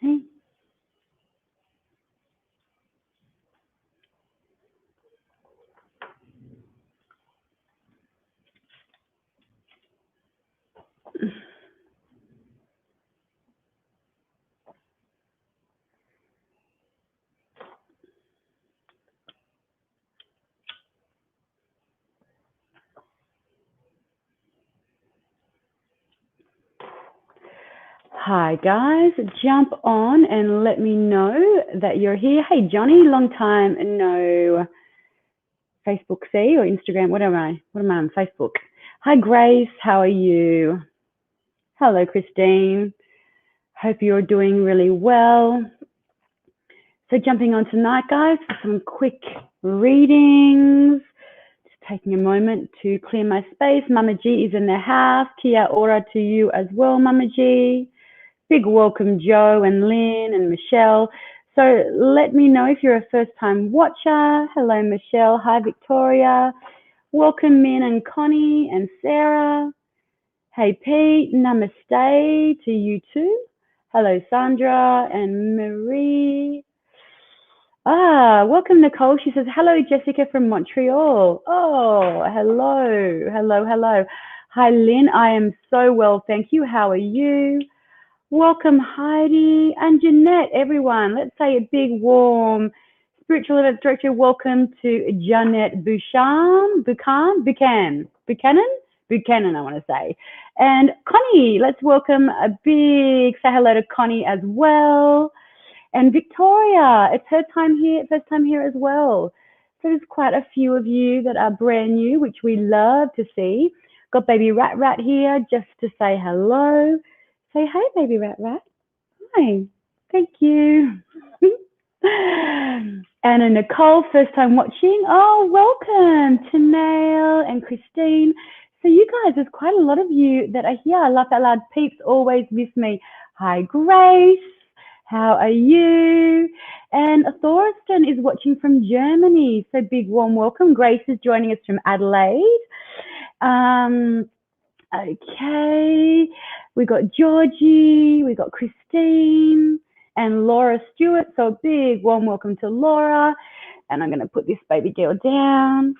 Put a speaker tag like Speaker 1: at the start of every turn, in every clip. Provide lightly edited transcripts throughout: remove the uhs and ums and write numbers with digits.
Speaker 1: Hey. Hi guys, jump on and let me know that you're here. Hey Johnny, long time no Facebook see or Instagram. What am I? What am I on Facebook? Hi Grace, how are you? Hello Christine. Hope you're doing really well. So jumping on tonight, guys, for some quick readings. Just taking a moment to clear my space. Mama G is in the house. Kia ora to you as well, Mama G. Big welcome, Joe and Lynn and Michelle. So let me know if you're a first-time watcher. Hello, Michelle. Hi, Victoria. Welcome, Min and Connie and Sarah. Hey, Pete. Namaste to you too. Hello, Sandra and Marie. Welcome, Nicole. She says, hello, Jessica from Montreal. Oh, hello, hello, hello. Hi, Lynn. I am so well, thank you. How are you? Welcome, Heidi and Jeanette, everyone. Let's say a big, warm spiritual events director welcome to Jeanette Buchanan, I want to say. And Connie, let's welcome a big, say hello to Connie as well. And Victoria, it's her time here, first time here as well. So there's quite a few of you that are brand new, which we love to see. Got baby Rat here just to say hello. Say hi, baby Rat. Hi. Thank you. Anna Nicole, first time watching. Oh, welcome to Nail and Christine. So you guys, there's quite a lot of you that are here. I laugh out loud. Peeps always miss me. Hi, Grace. How are you? And Thorsten is watching from Germany. So big warm welcome. Grace is joining us from Adelaide. Okay, we got Georgie, we got Christine and Laura Stewart. So a big warm welcome to Laura. And I'm going to put this baby girl down.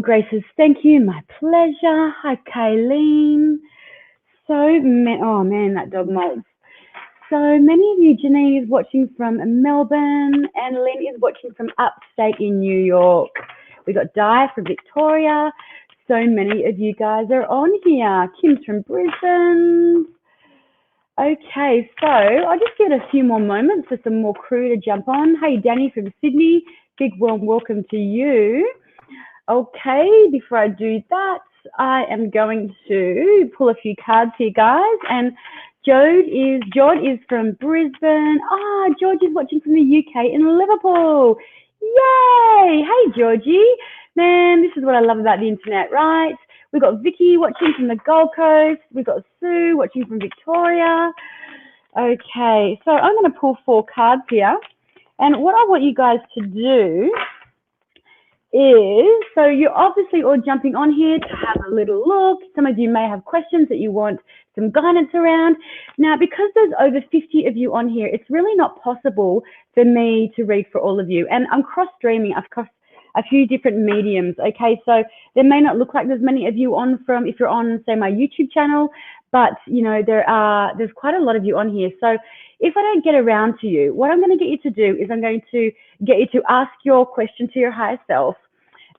Speaker 1: Grace says, thank you, my pleasure. Hi, Kayleen. Oh man, that dog molts. So many of you, Janine is watching from Melbourne and Lynn is watching from upstate in New York. We got Di from Victoria. So many of you guys are on here. Kim's from Brisbane. Okay, so I'll just give it a few more moments for some more crew to jump on. Hey, Danny from Sydney, big warm welcome to you. Okay, before I do that, I am going to pull a few cards here, guys. And George is from Brisbane. George is watching from the UK in Liverpool. Yay! Hey, Georgie. Man, this is what I love about the internet, right? We've got Vicky watching from the Gold Coast. We've got Sue watching from Victoria. Okay, so I'm going to pull 4 cards here. And what I want you guys to do is, so you're obviously all jumping on here to have a little look. Some of you may have questions that you want some guidance around. Now, because there's over 50 of you on here, it's really not possible for me to read for all of you. And I'm cross-streaming. I've crossed a few different mediums. Okay, so there may not look like there's many of you on from, if you're on, say, my YouTube channel, but you know, there's quite a lot of you on here. So if I don't get around to you, what I'm going to get you to do is I'm going to get you to ask your question to your higher self,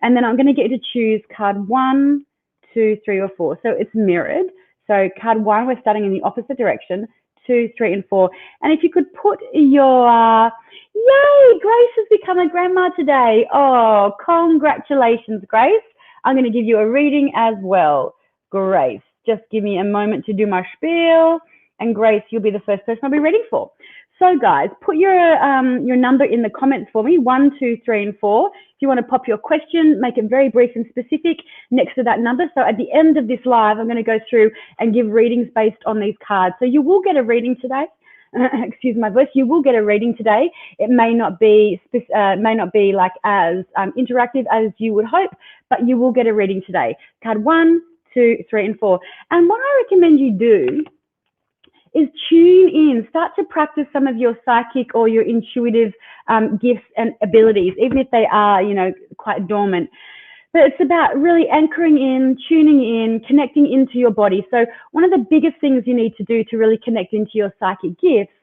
Speaker 1: and then I'm going to get you to choose card 1, 2, 3, or 4. So it's mirrored. So card 1, we're starting in the opposite direction. 2, 3, and 4. And if you could put your, yay, Grace has become a grandma today. Oh, congratulations, Grace. I'm going to give you a reading as well. Grace, just give me a moment to do my spiel. And Grace, you'll be the first person I'll be reading for. So guys, put your number in the comments for me, 1, 2, 3, and 4. If you want to pop your question, make it very brief and specific next to that number. So at the end of this live, I'm going to go through and give readings based on these cards. So you will get a reading today. Excuse my voice. You will get a reading today. It may not be like as interactive as you would hope, but you will get a reading today. Card 1, 2, 3, and 4. And what I recommend you do is tune in. Start to practice some of your psychic or your intuitive gifts and abilities, even if they are, you know, quite dormant. But it's about really anchoring in, tuning in, connecting into your body. So one of the biggest things you need to do to really connect into your psychic gifts,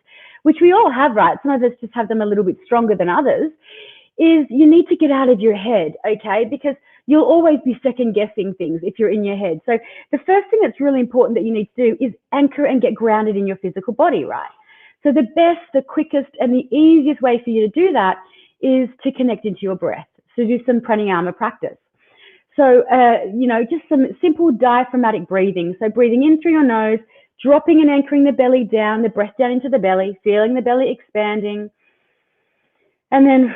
Speaker 1: which we all have, right? Some of us just have them a little bit stronger than others, is you need to get out of your head, okay? Because you'll always be second guessing things if you're in your head. So the first thing that's really important that you need to do is anchor and get grounded in your physical body, right? So the best, the quickest, and the easiest way for you to do that is to connect into your breath. So do some pranayama practice. So, you know, just some simple diaphragmatic breathing. So breathing in through your nose, dropping and anchoring the belly down, the breath down into the belly, feeling the belly expanding, and then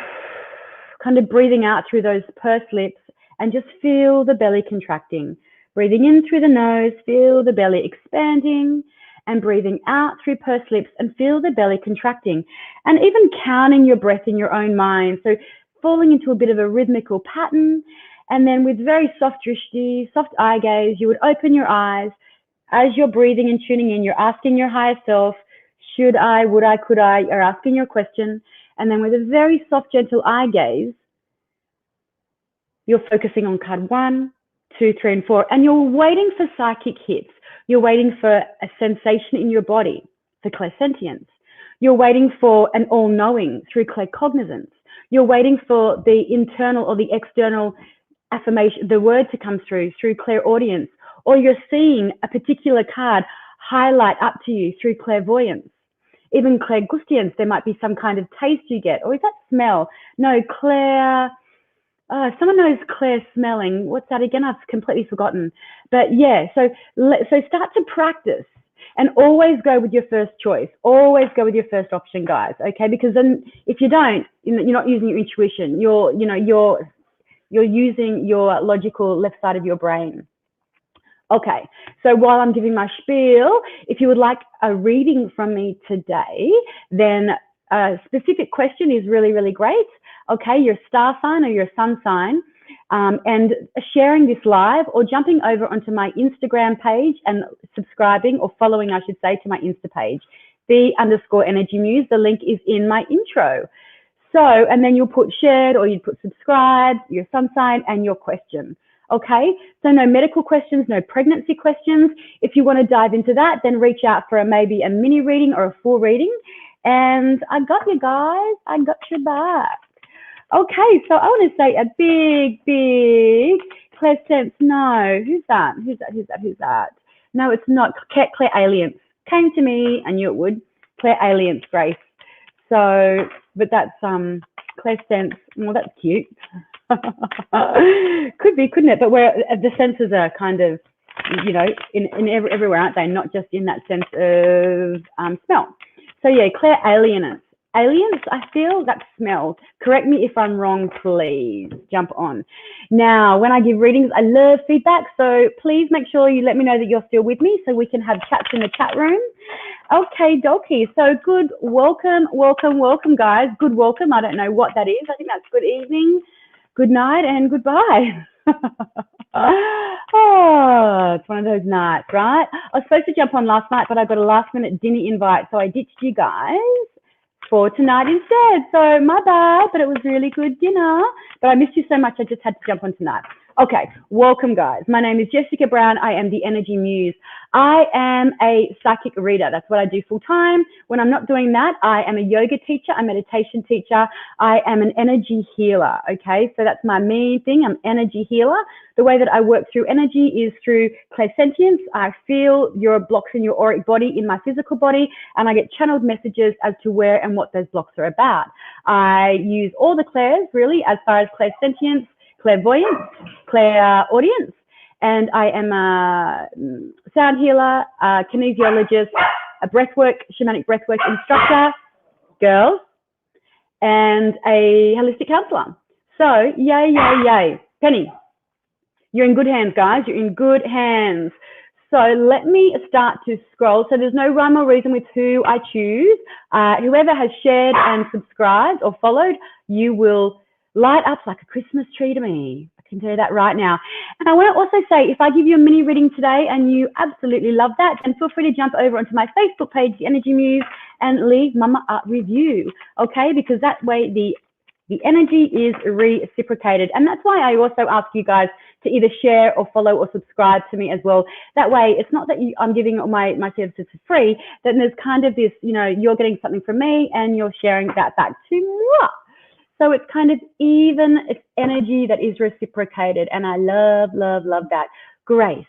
Speaker 1: kind of breathing out through those pursed lips and just feel the belly contracting. Breathing in through the nose, feel the belly expanding, and breathing out through pursed lips and feel the belly contracting. And even counting your breath in your own mind. So falling into a bit of a rhythmical pattern. And then with very soft drishti, soft eye gaze, you would open your eyes. As you're breathing and tuning in, you're asking your higher self, should I, would I, could I, you're asking your question. And then with a very soft, gentle eye gaze, you're focusing on card 1, 2, 3, and 4. And you're waiting for psychic hits. You're waiting for a sensation in your body, for clairsentience. You're waiting for an all-knowing through claircognizance. You're waiting for the internal or the external affirmation, the word to come through clairaudience, or you're seeing a particular card highlight up to you through clairvoyance. Even clairgustance, there might be some kind of taste you get, or is that smell? No, someone knows clair smelling. What's that again? I've completely forgotten. But yeah, so start to practice and always go with your first choice. Always go with your first option, guys. Okay, because then if you don't, you're not using your intuition. You're using your logical left side of your brain. Okay, so while I'm giving my spiel, if you would like a reading from me today, then a specific question is really, really great. Okay, your star sign or your sun sign, and sharing this live or jumping over onto my Instagram page and subscribing or following, I should say, to my Insta page, _Energy Muse. The link is in my intro. So, and then you'll put shared or you'd put subscribed, your sun sign, and your question. Okay, so no medical questions, no pregnancy questions. If you want to dive into that, then reach out for maybe a mini reading or a full reading. And I got you guys, I got your back. Okay, so I want to say a big clairsense. No, who's that? No, it's not. Claire Aliens came to me. I knew it would. Claire Aliens, Grace. So, but that's clairsense. Well, that's cute. Could be, couldn't it? But where the senses are kind of, you know, in everywhere, aren't they? Not just in that sense of smell. So yeah, Claire Aliens. Aliens, I feel that smell. Correct me if I'm wrong, please. Jump on. Now, when I give readings, I love feedback. So please make sure you let me know that you're still with me so we can have chats in the chat room. Okay, dokie. So good welcome, guys. Good welcome. I don't know what that is. I think that's good evening, good night, and goodbye. Oh, it's one of those nights, right? I was supposed to jump on last night, but I got a last-minute dinner invite, so I ditched you guys for tonight instead. So my bad, but it was really good dinner. But I missed you so much, I just had to jump on tonight. Okay, welcome guys. My name is Jessica Brown. I am the Energy Muse. I am a psychic reader. That's what I do full time. When I'm not doing that, I am a yoga teacher, a meditation teacher. I am an energy healer, okay? So that's my main thing. I'm energy healer. The way that I work through energy is through clairsentience. I feel your blocks in your auric body in my physical body, and I get channeled messages as to where and what those blocks are about. I use all the clairs really as far as clairsentience, clairvoyance, clairaudience, and I am a sound healer, a kinesiologist, a breathwork, shamanic breathwork instructor, girls, and a holistic counselor. So, yay, yay, yay. Penny, you're in good hands, guys. You're in good hands. So let me start to scroll. So there's no rhyme or reason with who I choose. Whoever has shared and subscribed or followed, you will light up like a Christmas tree to me. A can do that right now. And I want to also say, if I give you a mini reading today and you absolutely love that, then feel free to jump over onto my Facebook page, the Energy Muse, and leave Mama a review, okay? Because that way the energy is reciprocated. And that's why I also ask you guys to either share or follow or subscribe to me as well. That way, it's not that I'm giving my services for free, then there's kind of this, you know, you're getting something from me and you're sharing that back to moi. So it's kind of even, it's energy that is reciprocated. And I love, love, love that. Grace,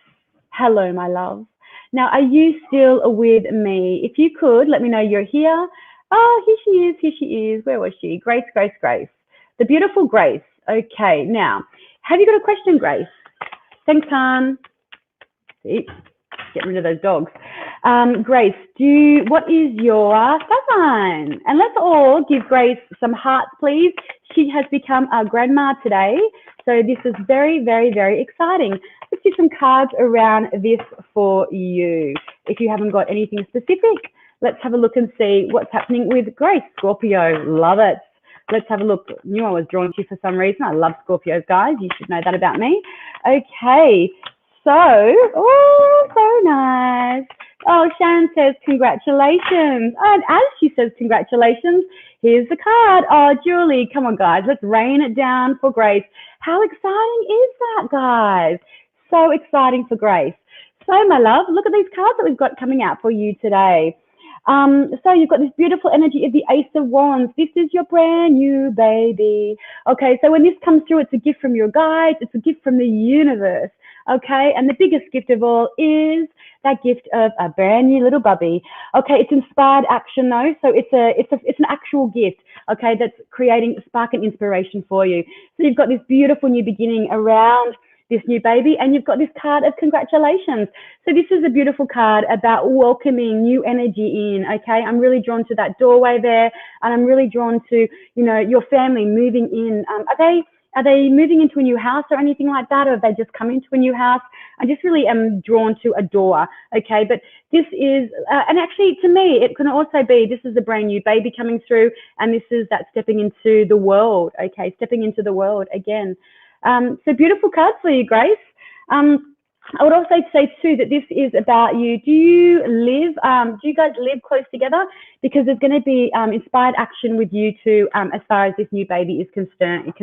Speaker 1: hello, my love. Now, are you still with me? If you could, let me know you're here. Oh, here she is, here she is. Where was she? Grace, Grace, Grace. The beautiful Grace. Okay, now, have you got a question, Grace? Thanks, hon. Get rid of those dogs. Grace, what is your star sign? And let's all give Grace some hearts, please. She has become our grandma today. So this is very, very, very exciting. Let's do some cards around this for you. If you haven't got anything specific, let's have a look and see what's happening with Grace. Scorpio, love it. Let's have a look. Knew I was drawn to you for some reason. I love Scorpios, guys. You should know that about me. Okay, so, oh, so nice. Oh, Sharon says, congratulations. And as she says, congratulations, here's the card. Oh, Julie, come on, guys. Let's rain it down for Grace. How exciting is that, guys? So exciting for Grace. So, my love, look at these cards that we've got coming out for you today. So you've got this beautiful energy of the Ace of Wands. This is your brand new baby. Okay, so when this comes through, it's a gift from your guides. It's a gift from the universe. Okay, and the biggest gift of all is that gift of a brand new little bubby. Okay, it's inspired action though, so it's an actual gift. Okay, that's creating spark and inspiration for you. So you've got this beautiful new beginning around this new baby, and you've got this card of congratulations. So this is a beautiful card about welcoming new energy in, okay? I'm really drawn to that doorway there, and I'm really drawn to, you know, your family moving in. Are they moving into a new house or anything like that, or have they just come into a new house? I just really am drawn to a door, okay? But this is, and actually to me, it can also be, this is a brand new baby coming through, and this is that stepping into the world, okay? Stepping into the world again. So beautiful cards for you, Grace. I would also say too that this is about you. Do you guys live close together? Because there's going to be inspired action with you two as far as this new baby is concerned.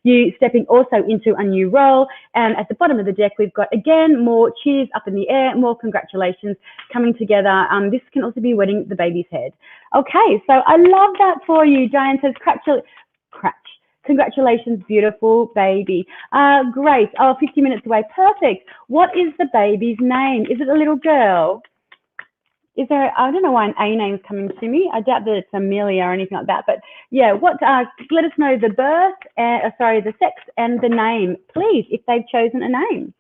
Speaker 1: You stepping also into a new role. And at the bottom of the deck, we've got, again, more cheers up in the air, more congratulations coming together. This can also be wetting the baby's head. Okay, so I love that for you. Diane says, congratulations, beautiful baby. Great. Oh, 50 minutes away. Perfect. What is the baby's name? Is it a little girl? Is there, I don't know why an A name's coming to me. I doubt that it's Amelia or anything like that. But yeah, let us know the the sex and the name, please, if they've chosen a name.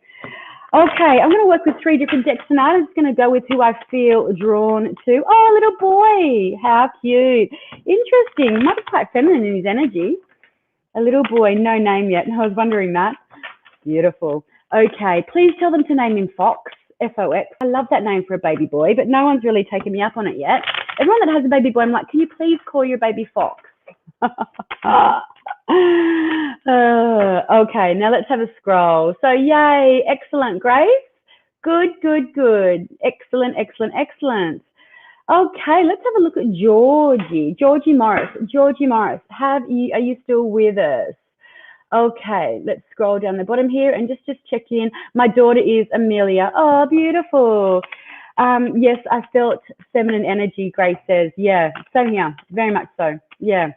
Speaker 1: Okay, I'm going to work with 3 different decks tonight. I'm just going to go with who I feel drawn to. Oh, little boy. How cute. Interesting. Might be quite feminine in his energy. A little boy, no name yet. I was wondering that. Beautiful. Okay, please tell them to name him Fox, F-O-X. I love that name for a baby boy, but no one's really taken me up on it yet. Everyone that has a baby boy, I'm like, can you please call your baby Fox? Okay, now let's have a scroll. So yay, excellent, Grace. Good, good, good. Excellent, excellent, excellent. Okay, let's have a look at Georgie Morris. Georgie Morris, are you still with us? Okay, let's scroll down the bottom here and just check in. My daughter is Amelia. Oh, beautiful. Yes, I felt feminine energy, Grace says. Yeah, same here, very much so. Yeah.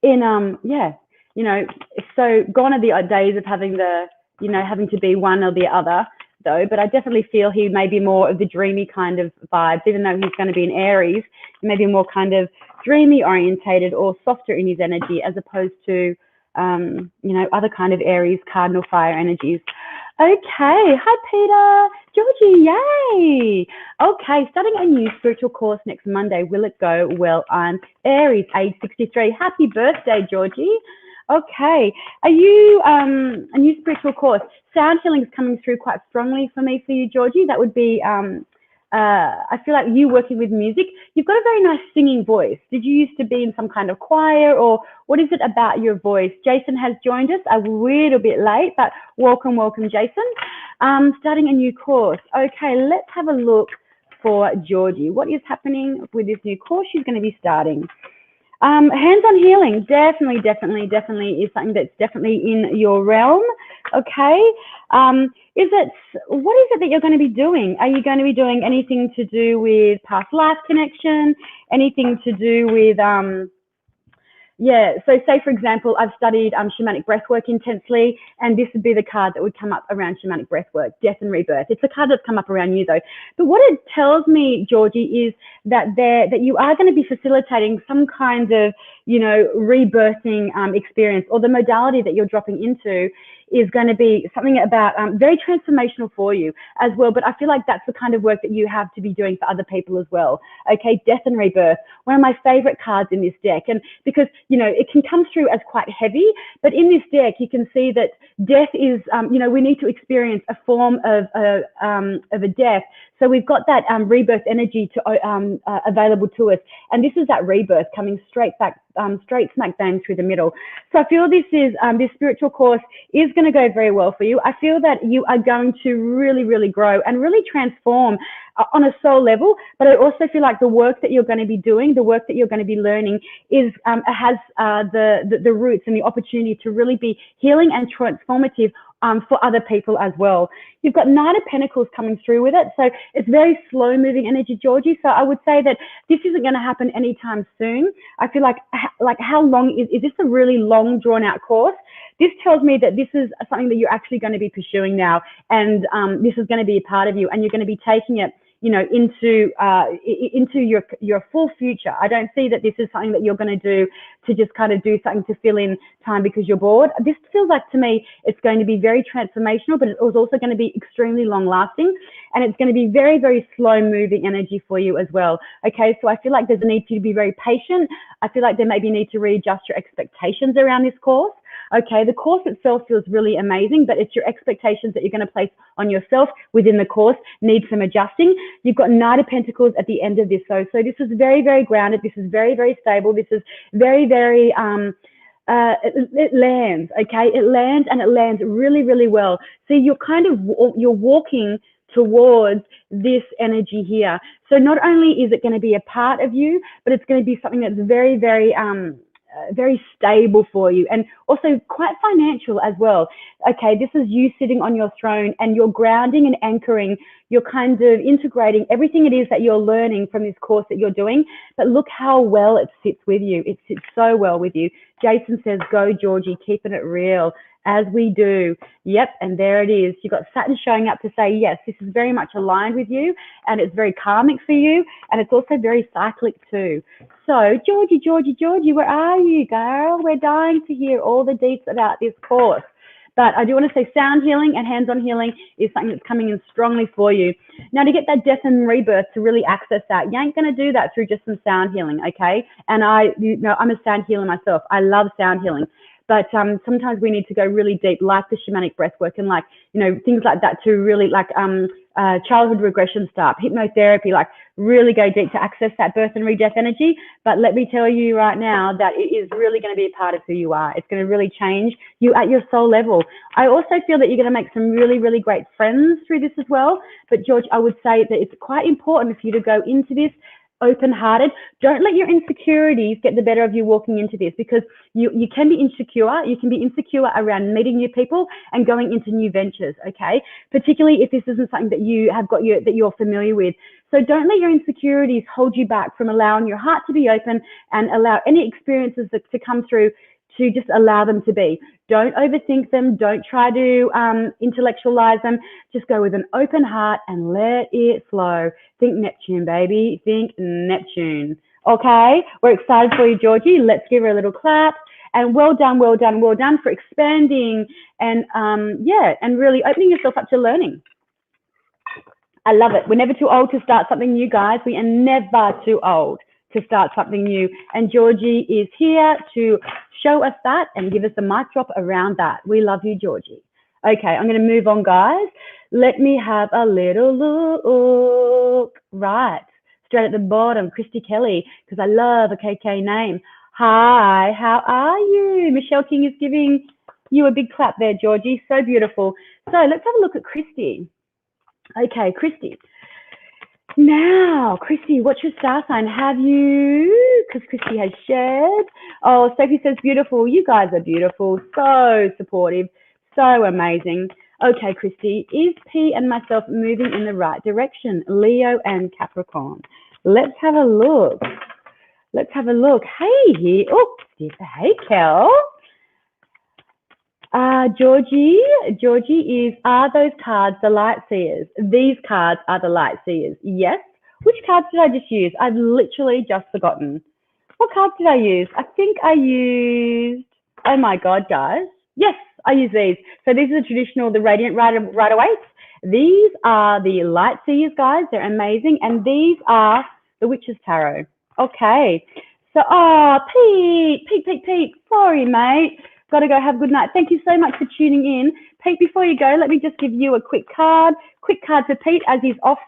Speaker 1: Yeah, you know, so gone are the days of having to be one or the other, though, but I definitely feel he may be more of the dreamy kind of vibes, even though he's going to be in Aries, maybe more kind of dreamy orientated or softer in his energy as opposed to, other kind of Aries cardinal fire energies. Okay, hi Peter, Georgie, yay. Okay, starting a new spiritual course next Monday. Will it go well? I'm Aries, age 63. Happy birthday, Georgie. Okay, are you a new spiritual course? Sound healing is coming through quite strongly for me for you, Georgie. That would be I feel like you working with music, you've got a very nice singing voice. Did you used to be in some kind of choir, or what is it about your voice? Jason has joined us a little bit late, but welcome, welcome, Jason. Starting a new course. Okay, let's have a look for Georgie. What is happening with this new course she's going to be starting? Hands-on healing, definitely is something that's definitely in your realm. Okay. What is it that you're going to be doing? Are you going to be doing anything to do with past life connection? Anything to do with, yeah, so say, for example, I've studied shamanic breathwork intensely, and this would be the card that would come up around shamanic breathwork, death and rebirth. It's a card that's come up around you, though. But what it tells me, Georgie, is that you are going to be facilitating some kind of, rebirthing experience, or the modality that you're dropping into is going to be something about very transformational for you as well. But I feel like that's the kind of work that you have to be doing for other people as well. Okay, death and rebirth, one of my favorite cards in this deck. And because, it can come through as quite heavy, but in this deck, you can see that death is, we need to experience a form of a death. So we've got that rebirth energy available to us. And this is that rebirth coming straight smack bang through the middle. So I feel this spiritual course is going to go very well for you. I feel that you are going to really, really grow and really transform on a soul level. But I also feel like the work that you're going to be doing, the work that you're going to be learning has the roots and the opportunity to really be healing and transformative for other people as well. You've got Knight of Pentacles coming through with it. So it's very slow moving energy, Georgie. So I would say that this isn't going to happen anytime soon. I feel like how long is this a really long drawn out course? This tells me that this is something that you're actually going to be pursuing now. And this is going to be a part of you, and you're going to be taking it into your full future. I don't see that this is something that you're going to do to just kind of do something to fill in time because you're bored. This feels like, to me, it's going to be very transformational, but it's also going to be extremely long lasting, and it's going to be very, very slow moving energy for you as well. Okay, so I feel like there's a need for you to be very patient. I feel like there maybe need to readjust your expectations around this course. Okay, the course itself feels really amazing, but it's your expectations that you're going to place on yourself within the course need some adjusting. You've got Knight of Pentacles at the end of this. So this is very, very grounded. This is very, very stable. This is very, very, it lands, okay? It lands, and it lands really, really well. So you're walking towards this energy here. So not only is it going to be a part of you, but it's going to be something that's very, very, very stable for you, and also quite financial as well. Okay, this is you sitting on your throne, and you're grounding and anchoring. You're kind of integrating everything it is that you're learning from this course that you're doing. But look how well it sits with you. It sits so well with you. Jason says, go, Georgie, keeping it real. As we do. Yep, and there it is. You've got Saturn showing up to say, yes, this is very much aligned with you, and it's very karmic for you, and it's also very cyclic too. So, Georgie, where are you, girl? We're dying to hear all the deets about this course. But I do want to say sound healing and hands-on healing is something that's coming in strongly for you. Now, to get that death and rebirth, to really access that, you ain't going to do that through just some sound healing, okay? And I'm a sound healer myself. I love sound healing. But sometimes we need to go really deep, like the shamanic breath work and things like that, to really childhood regression stuff, hypnotherapy, really go deep to access that birth and re-death energy. But let me tell you right now that it is really going to be a part of who you are. It's going to really change you at your soul level. I also feel that you're going to make some really, really great friends through this as well. But George, I would say that it's quite important for you to go into this open-hearted. Don't let your insecurities get the better of you walking into this, because you can be insecure. You can be insecure around meeting new people and going into new ventures, okay? Particularly if this isn't something that you have got that you're familiar with. So don't let your insecurities hold you back from allowing your heart to be open and allow any experiences to come through, to just allow them to be. Don't overthink them. Don't try to intellectualize them. Just go with an open heart and let it flow. Think Neptune, baby. Think Neptune. Okay? We're excited for you, Georgie. Let's give her a little clap. And well done for expanding and, and really opening yourself up to learning. I love it. We're never too old to start something new, guys. We are never too old to start something new. And Georgie is here to show us that and give us a mic drop around that. We love you, Georgie. Okay, I'm going to move on, guys. Let me have a little look. Right, straight at the bottom, Christy Kelly, because I love a KK name. Hi, how are you? Michelle King is giving you a big clap there, Georgie. So beautiful. So let's have a look at Christy. Okay, Christy. Now, Christy, what's your star sign? Have you? Because Christy has shared. Oh, Sophie says beautiful. You guys are beautiful. So supportive. So amazing. Okay, Christy, is P and myself moving in the right direction? Leo and Capricorn. Let's have a look. Let's have a look. Hey, oh, hey, Kel. Georgie is, are those cards the light seers? These cards are the light seers. Yes. Which cards did I just use? I've literally just forgotten. What cards did I use? I think I used, oh my God, guys. Yes, I use these. So these are the traditional, the Radiant Rider-Waite. These are the light seers, guys. They're amazing. And these are the Witch's Tarot. Okay. So, Pete. Sorry, mate. Got to go. Have a good night. Thank you so much for tuning in. Pete, before you go, let me just give you a quick card. Quick card for Pete as he's off.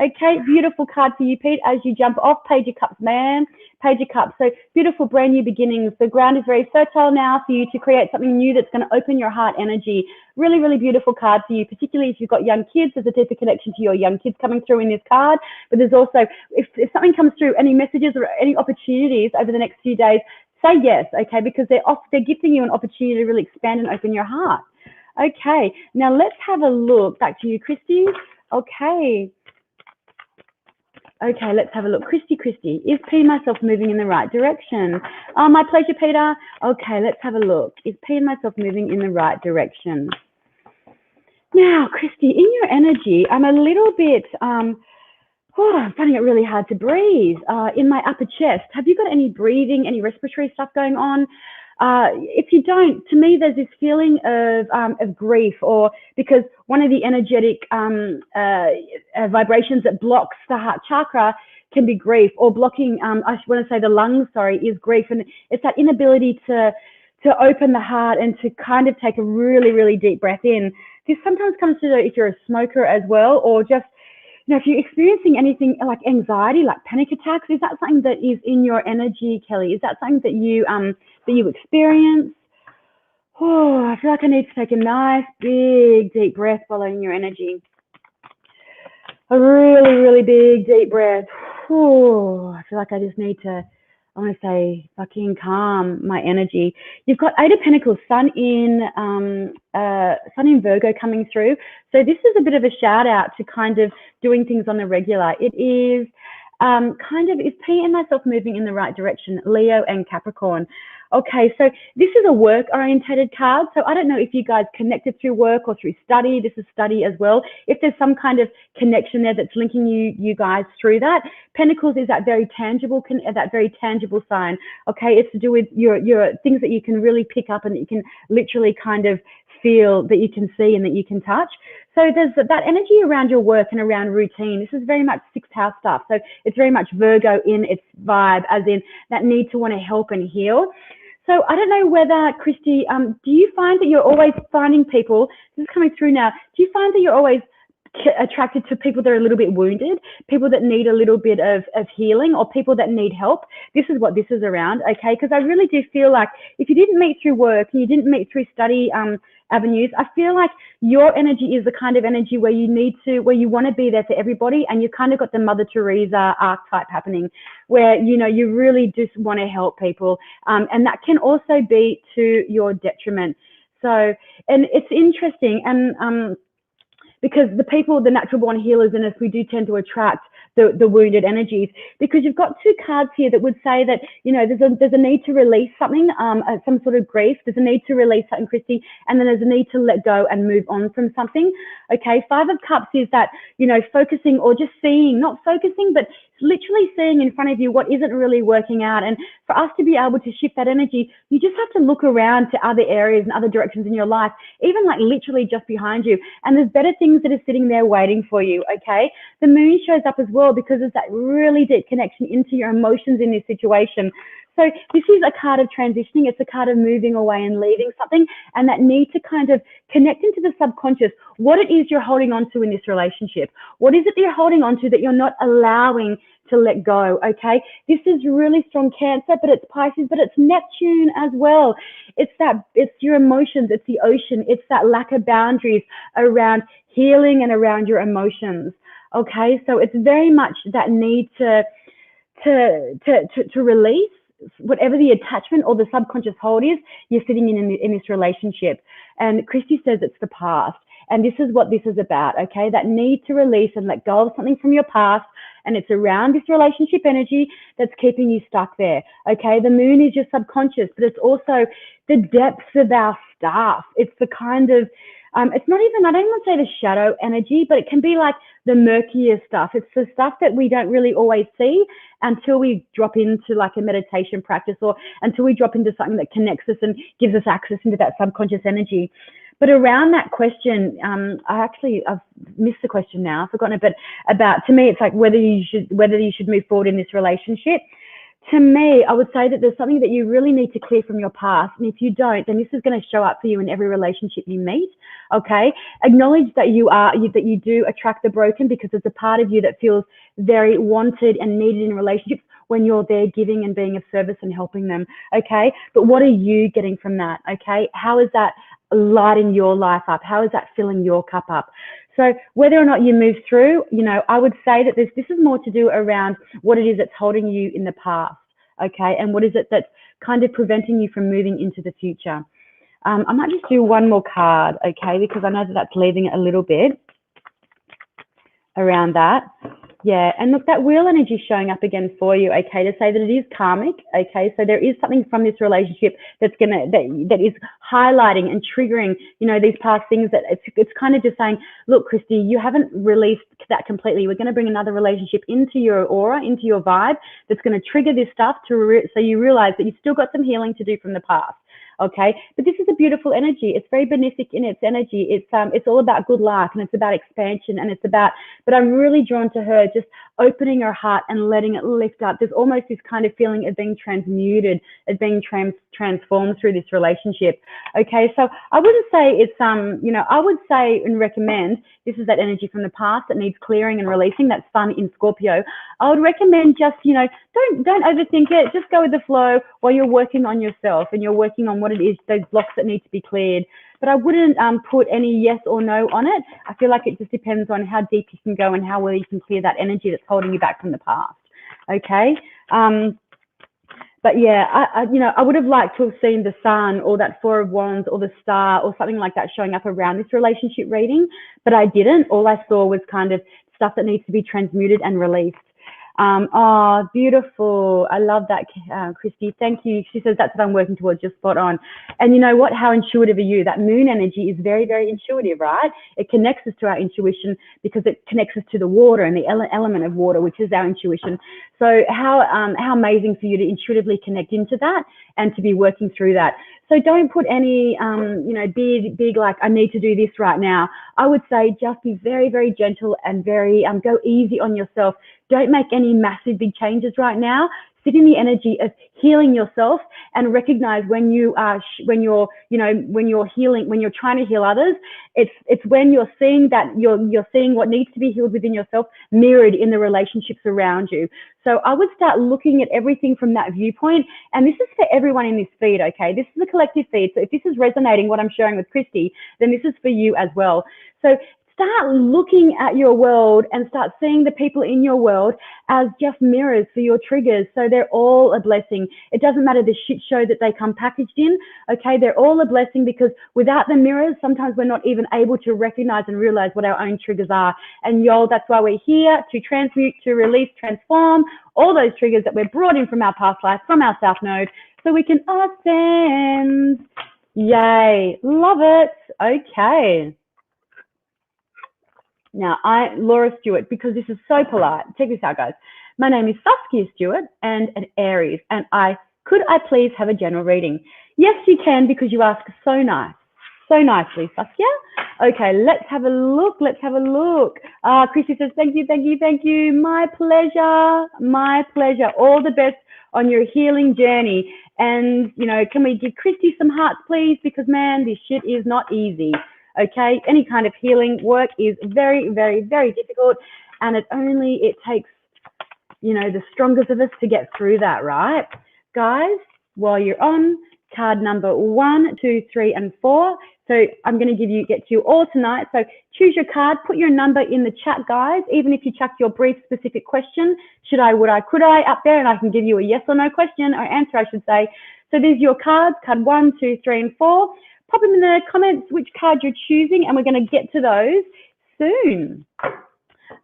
Speaker 1: Okay, beautiful card for you, Pete, as you jump off. Page of Cups, man. Page of Cups. So beautiful, brand new beginnings. The ground is very fertile now for you to create something new that's going to open your heart energy. Really, really beautiful card for you, particularly if you've got young kids. There's a deeper connection to your young kids coming through in this card. But there's also, if something comes through, any messages or any opportunities over the next few days, say yes, okay, because they're gifting you an opportunity to really expand and open your heart. Okay, now let's have a look. Back to you, Christy. Okay, let's have a look. Christy, is P and myself moving in the right direction? Oh, my pleasure, Peter. Okay, let's have a look. Is P and myself moving in the right direction? Now, Christy, in your energy, I'm a little bit, I'm finding it really hard to breathe in my upper chest. Have you got any breathing, any respiratory stuff going on? If you don't, to me, there's this feeling of grief, or because one of the energetic vibrations that blocks the heart chakra can be grief, or blocking, I want to say the lungs, sorry, is grief. And it's that inability to open the heart and to kind of take a really, really deep breath in. This sometimes comes to if you're a smoker as well, or just, you know, if you're experiencing anything like anxiety, like panic attacks, is that something that is in your energy, Kelly? Is that something that you experience? Oh, I feel like I need to take a nice, big, deep breath following your energy. A really, really big, deep breath. Oh, I feel like I just need to, I want to say, fucking calm my energy. You've got Eight of Pentacles, Sun in Virgo coming through. So this is a bit of a shout out to kind of doing things on the regular. It is is P and myself moving in the right direction? Leo and Capricorn. Okay, so this is a work-orientated card. So I don't know if you guys connected through work or through study. This is study as well. If there's some kind of connection there that's linking you guys through that. Pentacles is that very tangible sign. Okay, it's to do with your things that you can really pick up and that you can literally kind of feel, that you can see and that you can touch. So there's that energy around your work and around routine. This is very much sixth house stuff. So it's very much Virgo in its vibe, as in that need to want to help and heal. So I don't know whether, Christy, do you find that you're always finding people, this is coming through now, do you find that you're always attracted to people that are a little bit wounded, people that need a little bit of healing, or people that need help? This is what this is around, okay? Because I really do feel like if you didn't meet through work and you didn't meet through study avenues, I feel like your energy is the kind of energy where you want to be there for everybody, and you kind of got the Mother Teresa archetype happening, where, you know, you really just want to help people, and that can also be to your detriment. So, and it's interesting, and because the natural born healers in us, we do tend to attract the wounded energies, because you've got two cards here that would say that, you know, there's a need to release something, some sort of grief. There's a need to release something, Christy, and then there's a need to let go and move on from something. Okay, Five of Cups is that, you know, focusing or just seeing, not focusing, but literally seeing in front of you what isn't really working out. And for us to be able to shift that energy, you just have to look around to other areas and other directions in your life, even like literally just behind you. And there's better things that are sitting there waiting for you, okay? The moon shows up as well because there's that really deep connection into your emotions in this situation. So this is a card of transitioning. It's a card of moving away and leaving something, and that need to kind of connect into the subconscious, what it is you're holding on to in this relationship. What is it that you're holding on to that you're not allowing to let go, okay? This is really strong Cancer, but it's Pisces, but it's Neptune as well. It's your emotions, it's the ocean, it's that lack of boundaries around healing and around your emotions, okay? So it's very much that need to release whatever the attachment or the subconscious hold is you're sitting in this relationship. And Christy says it's the past. And this is what this is about, okay? That need to release and let go of something from your past. And it's around this relationship energy that's keeping you stuck there, okay? The moon is your subconscious, but it's also the depths of our stuff. It's the kind of, it's not even, I don't even say the shadow energy, but it can be like the murkier stuff. It's the stuff that we don't really always see until we drop into like a meditation practice, or until we drop into something that connects us and gives us access into that subconscious energy. But around that question, I've missed the question now, I've forgotten it, but about, to me, it's like whether you should move forward in this relationship. To me, I would say that there's something that you really need to clear from your past. And if you don't, then this is going to show up for you in every relationship you meet. Okay. Acknowledge that that you do attract the broken, because it's a part of you that feels very wanted and needed in relationships when you're there giving and being of service and helping them. Okay. But what are you getting from that? Okay. How is that lighting your life up? How is that filling your cup up? So whether or not you move through, I would say that this is more to do around what it is that's holding you in the past, okay? And what is it that's kind of preventing you from moving into the future? I might just do one more card, okay? Because I know that that's leaving it a little bit around that. Yeah, and look, that wheel energy is showing up again for you, okay, to say that it is karmic, okay? So there is something from this relationship that is highlighting and triggering, these past things, that it's kind of just saying, look, Christy, you haven't released that completely. We're going to bring another relationship into your aura, into your vibe, that's going to trigger this stuff so you realize that you've still got some healing to do from the past. Okay, but this is a beautiful energy. It's very benefic in its energy. It's all about good luck, and it's about expansion, and but I'm really drawn to her just opening her heart and letting it lift up. There's almost this kind of feeling of being transmuted, of being transformed through this relationship. Okay, so I wouldn't say it's I would say and recommend, this is that energy from the past that needs clearing and releasing. That's fun in Scorpio. I would recommend just don't overthink it. Just go with the flow while you're working on yourself and you're working on what it is, those blocks that need to be cleared. But I wouldn't put any yes or no on it. I feel like it just depends on how deep you can go and how well you can clear that energy that's holding you back from the past. Okay. But yeah, I would have liked to have seen the sun or that Four of Wands or the star or something like that showing up around this relationship reading, but I didn't. All I saw was kind of stuff that needs to be transmuted and released. Oh, beautiful. I love that, Christy. Thank you. She says, that's what I'm working towards. Just spot on. And you know what? How intuitive are you? That moon energy is very, very intuitive, right? It connects us to our intuition because it connects us to the water and the element of water, which is our intuition. So how amazing for you to intuitively connect into that and to be working through that. So don't put any, big, like, I need to do this right now. I would say just be very, very gentle and very, go easy on yourself. Don't make any massive big changes right now. Sit in the energy of healing yourself and recognize when you're healing, when you're trying to heal others, it's when you're seeing that you're seeing what needs to be healed within yourself mirrored in the relationships around you. So I would start looking at everything from that viewpoint. And this is for everyone in this feed, okay? This is a collective feed. So if this is resonating, what I'm sharing with Christy, then this is for you as well. So start looking at your world and start seeing the people in your world as just mirrors for your triggers. So they're all a blessing. It doesn't matter the shit show that they come packaged in, okay? They're all a blessing, because without the mirrors, sometimes we're not even able to recognize and realize what our own triggers are. And that's why we're here to transmute, to release, transform all those triggers that we're brought in from our past life, from our South Node, so we can ascend. Yay, love it. Okay. Now, Laura Stewart, because this is so polite, check this out, guys. My name is Saskia Stewart and an Aries, and could I please have a general reading? Yes, you can, because you ask so nicely, Saskia. Okay, let's have a look. Christy says, thank you. My pleasure. All the best on your healing journey. And, you know, can we give Christy some hearts, please? Because, man, this shit is not easy, okay? Any kind of healing work is very, very, very difficult. And it takes, you know, the strongest of us to get through that, right? Guys, while you're on, card number 1, 2, 3, and 4. So I'm going to get to you all tonight. So choose your card, put your number in the chat, guys, even if you chuck your brief specific question, should I, would I, could I, up there, and I can give you a yes or no question, or answer, I should say. So there's your cards, card 1, 2, 3, and 4. Pop them in the comments which card you're choosing, and we're going to get to those soon.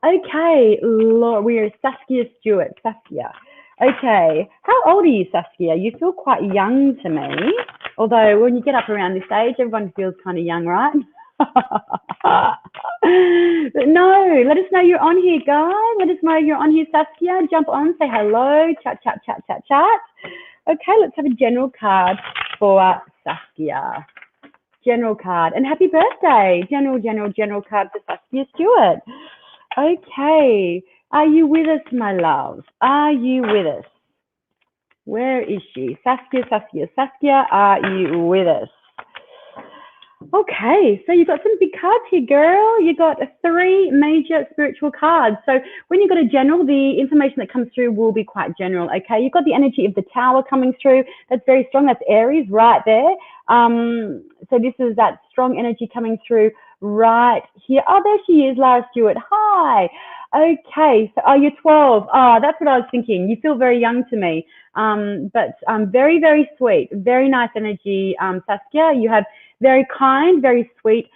Speaker 1: Okay, we're Saskia Stewart. Saskia. Okay, how old are you, Saskia? You feel quite young to me. Although when you get up around this age, everyone feels kind of young, right? But no, let us know you're on here, guys. Let us know you're on here, Saskia. Jump on, say hello, chat, chat, chat, chat, chat. Okay, let's have a general card for Saskia. General card. And happy birthday. General card for Saskia Stewart. Okay. Are you with us, my love? Are you with us? Where is she? Saskia, are you with us? Okay, so you've got some big cards here, girl. You got 3 major spiritual cards. So when you've got a general, the information that comes through will be quite general, okay? You've got the energy of the Tower coming through. That's very strong. That's Aries right there. So this is that strong energy coming through right here. Oh, there she is, Lara Stewart. Hi. Okay, so you're 12. Oh, that's what I was thinking. You feel very young to me, but very, very sweet. Very nice energy, Saskia. You have very kind, very sweet,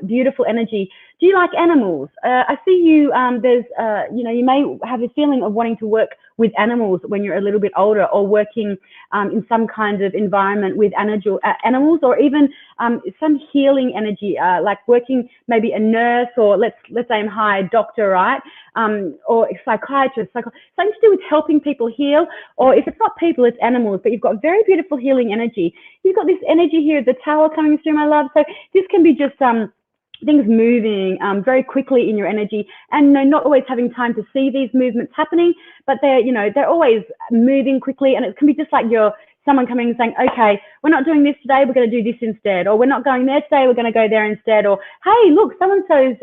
Speaker 1: beautiful energy. Do you like animals? I see you, you know, you may have a feeling of wanting to work with animals when you're a little bit older, or working in some kind of environment with animals, or even some healing energy, like working maybe a nurse, or let's say I'm hired doctor, right? Or a psychiatrist, something to do with helping people heal, or if it's not people, it's animals, but you've got very beautiful healing energy. You've got this energy here, the Tower coming through, my love. So this can be just things moving very quickly in your energy, and not always having time to see these movements happening, but they're always moving quickly, and it can be just like someone coming and saying, okay, we're not doing this today, we're going to do this instead, or we're not going there today, we're going to go there instead, or hey, look, so-and-so's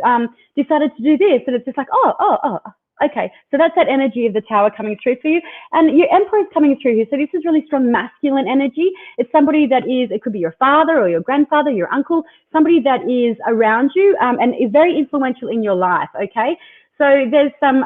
Speaker 1: decided to do this, and it's just like, oh, okay, so that's that energy of the Tower coming through for you. And your Emperor is coming through here. So this is really strong masculine energy. It's somebody that it could be your father or your grandfather, your uncle, somebody that is around you and is very influential in your life, okay? So there's some,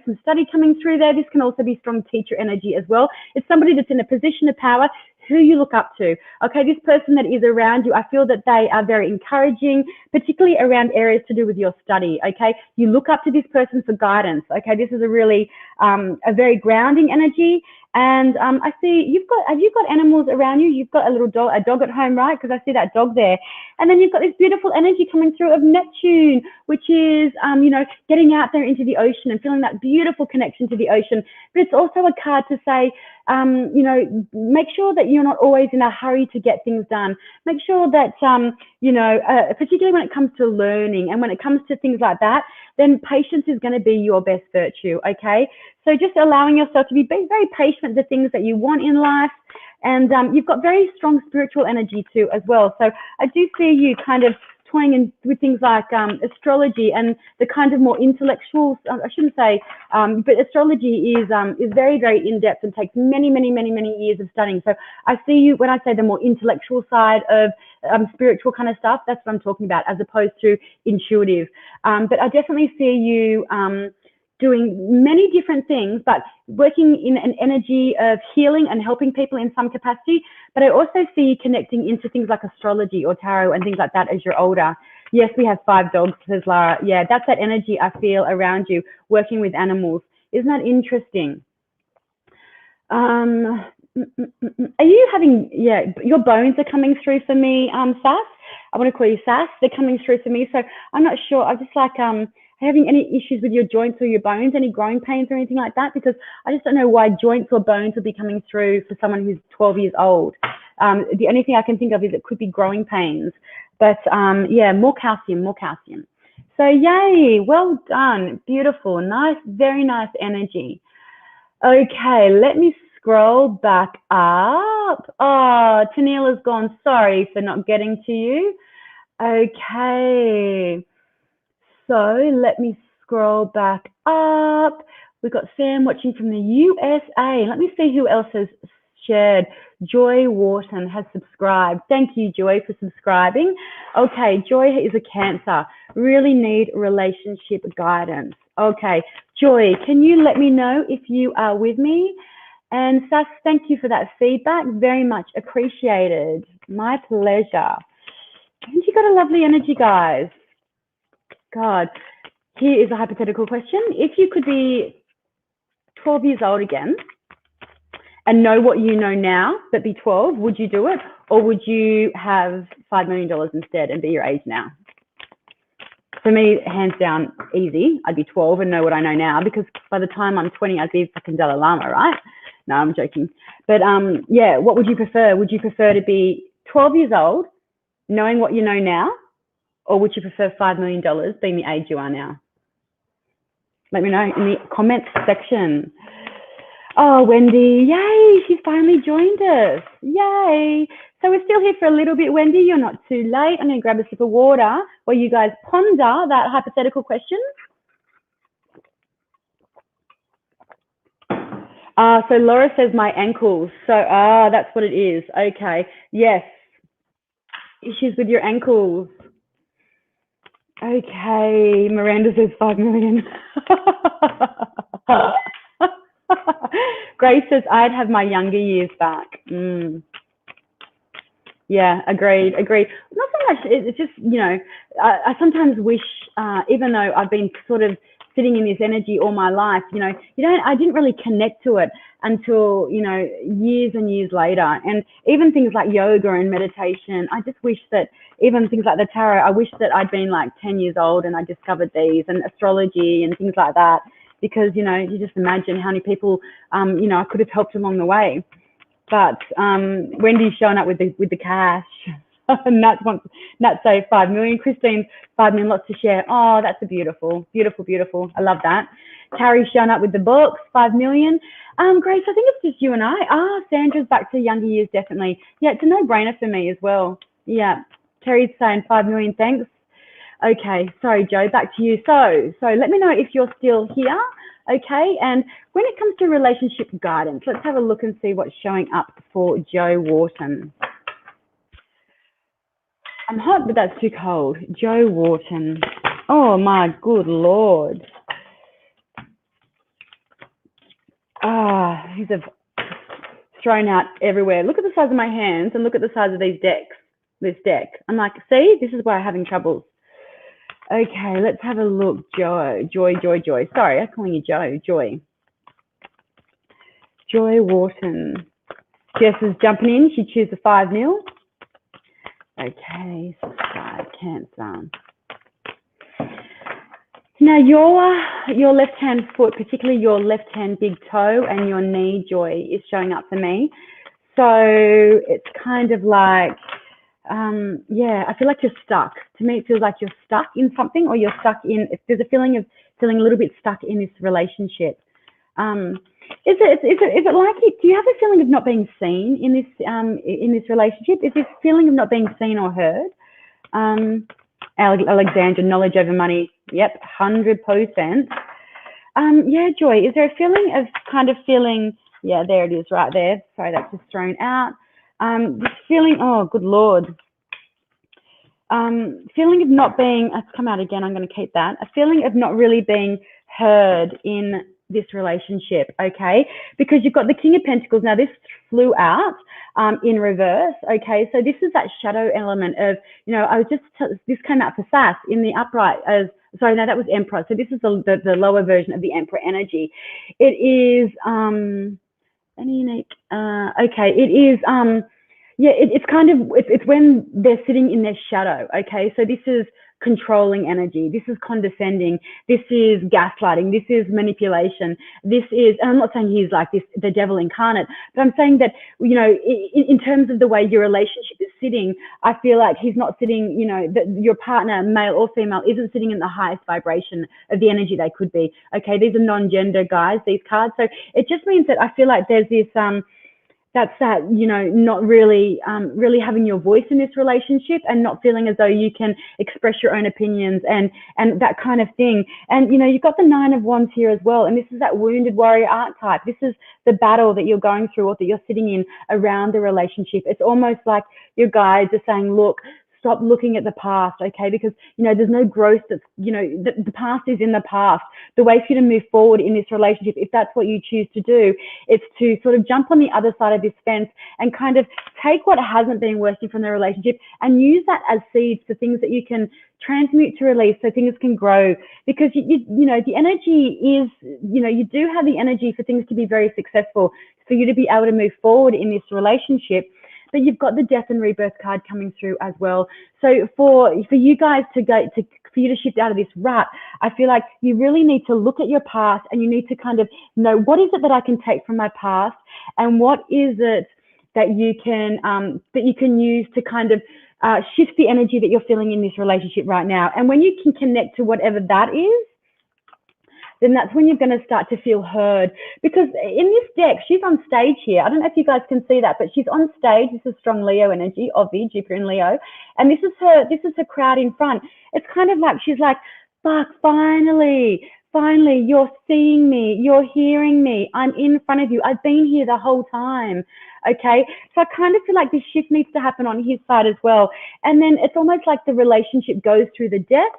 Speaker 1: some study coming through there. This can also be strong teacher energy as well. It's somebody that's in a position of power who you look up to. Okay, this person that is around you, I feel that they are very encouraging, particularly around areas to do with your study. Okay, you look up to this person for guidance. Okay, this is a really, a very grounding energy. And I see have you got animals around you? You've got a dog at home, right? Because I see that dog there. And then you've got this beautiful energy coming through of Neptune, which is, getting out there into the ocean and feeling that beautiful connection to the ocean. But it's also a card to say, make sure that you're not always in a hurry to get things done. Make sure that, particularly when it comes to learning and when it comes to things like that, then patience is going to be your best virtue, okay? So just allowing yourself to be very patient with the things that you want in life. And you've got very strong spiritual energy too as well. So I do see you kind of toying in with things like astrology and the kind of more intellectual, I shouldn't say, but astrology is very, very in-depth and takes many, many, many, many years of studying. So I see you, when I say the more intellectual side of spiritual kind of stuff, that's what I'm talking about, as opposed to intuitive. But I definitely see you doing many different things, but working in an energy of healing and helping people in some capacity. But I also see you connecting into things like astrology or tarot and things like that as you're older. Yes, we have 5 dogs, says Lara. Yeah, that's that energy I feel around you, working with animals. Isn't that interesting? Are you having, your bones are coming through for me, Sass. I want to call you Sass. They're coming through for me. So I'm not sure. I'm just like, having any issues with your joints or your bones, any growing pains or anything like that? Because I just don't know why joints or bones would be coming through for someone who's 12 years old. The only thing I can think of is it could be growing pains. But more calcium. So yay, well done, beautiful, nice, very nice energy. Okay, let me scroll back up. Oh, Tanila's gone. Sorry for not getting to you. Okay. So let me scroll back up. We've got Sam watching from the USA. Let me see who else has shared. Joy Wharton has subscribed. Thank you, Joy, for subscribing. Okay, Joy is a Cancer. Really need relationship guidance. Okay, Joy, can you let me know if you are with me? And Sass, thank you for that feedback. Very much appreciated. My pleasure. And you got a lovely energy, guys. God, here is a hypothetical question. If you could be 12 years old again and know what you know now, but be 12, would you do it? Or would you have $5 million instead and be your age now? For me, hands down, easy. I'd be 12 and know what I know now, because by the time I'm 20, I'd be fucking Dalai Lama, right? No, I'm joking. But yeah, what would you prefer? Would you prefer to be 12 years old, knowing what you know now, or would you prefer $5 million being the age you are now? Let me know in the comments section. Oh, Wendy, yay, she finally joined us. Yay. So we're still here for a little bit, Wendy. You're not too late. I'm going to grab a sip of water while you guys ponder that hypothetical question. So Laura says my ankles. So, that's what it is. Okay. Yes. Issues with your ankles. Okay. Miranda says 5 million. Grace says I'd have my younger years back. Yeah, agreed. Not so much, it's just, you know, I sometimes wish, even though I've been sort of sitting in this energy all my life, you know, I didn't really connect to it until, you know, years and years later. And even things like yoga and meditation, I just wish that, even things like the tarot, I wish that I'd been like 10 years old and I discovered these, and astrology and things like that, because, you know, you just imagine how many people, you know, I could have helped along the way. But Wendy's showing up with the cash. Nat say 5 million. Christine, 5 million, lots to share. Oh, that's a beautiful. I love that. Carrie's showing up with the books, 5 million. Grace, I think it's just you and I. Sandra's back to younger years, definitely. Yeah, it's a no-brainer for me as well. Yeah. Terry's saying 5 million, thanks. Okay, sorry, Joe, back to you. So let me know if you're still here. Okay, and when it comes to relationship guidance, let's have a look and see what's showing up for Joe Wharton. I'm hot, but that's too cold. Joe Wharton. Oh, my good Lord. These have thrown out everywhere. Look at the size of my hands and look at the size of these decks. This deck. I'm like, see, this is why I'm having troubles. Okay, let's have a look. Joy. Sorry, I'm calling you Joe. Joy Wharton. Jess is jumping in. She chooses 5 mil. Okay, subscribe, Cancer. Now your left-hand foot, particularly your left-hand big toe and your knee, Joy, is showing up for me. So it's kind of like, yeah, I feel like you're stuck. To me, it feels like you're stuck in something, or you're stuck in, there's a feeling of feeling a little bit stuck in this relationship. Is it like it? Do you have a feeling of not being seen in this relationship? Is this feeling of not being seen or heard? Alexandra, knowledge over money. Yep, 100%. Yeah, Joy, is there a feeling of kind of feeling? Yeah, there it is, right there. Sorry, that's just thrown out. This feeling, oh, good Lord. Feeling of not being, it's come out again, I'm going to keep that. A feeling of not really being heard in this relationship, okay? Because you've got the King of Pentacles. Now, this flew out in reverse, okay? So this is that shadow element of, you know, this came out for Sass in the upright as, sorry, no, that was Emperor. So this is the lower version of the Emperor energy. It is, unique, okay, it is, yeah, it's kind of, it's when they're sitting in their shadow, okay? So this is controlling energy. This is condescending. This is gaslighting. This is manipulation. This is, and I'm not saying he's like this, the devil incarnate, but I'm saying that, you know, in terms of the way your relationship is sitting, I feel like he's not sitting, you know, that your partner, male or female, isn't sitting in the highest vibration of the energy they could be. Okay, these are non-gender guys, these cards. So it just means that I feel like there's this, that's that, you know, not really, really having your voice in this relationship and not feeling as though you can express your own opinions and that kind of thing. And, you know, you've got the 9 of Wands here as well. And this is that wounded warrior archetype. This is the battle that you're going through or that you're sitting in around the relationship. It's almost like your guides are saying, look, stop looking at the past, okay? Because, you know, there's no growth that's, you know, the past is in the past. The way for you to move forward in this relationship, if that's what you choose to do, it's to sort of jump on the other side of this fence and kind of take what hasn't been working from the relationship and use that as seeds for things that you can transmute to release so things can grow. Because, you know, the energy is, you know, you do have the energy for things to be very successful, for you to be able to move forward in this relationship. But you've got the death and rebirth card coming through as well. So for you guys for you to shift out of this rut, I feel like you really need to look at your past and you need to kind of know, what is it that I can take from my past and what is it that you can use to kind of shift the energy that you're feeling in this relationship right now. And when you can connect to whatever that is, then that's when you're going to start to feel heard. Because in this deck, she's on stage here. I don't know if you guys can see that, but she's on stage. This is strong Leo energy, Ovi, Jupiter in Leo. And this is her crowd in front. It's kind of like, she's like, fuck, finally, you're seeing me, you're hearing me, I'm in front of you, I've been here the whole time. Okay, so I kind of feel like this shift needs to happen on his side as well. And then it's almost like the relationship goes through the death,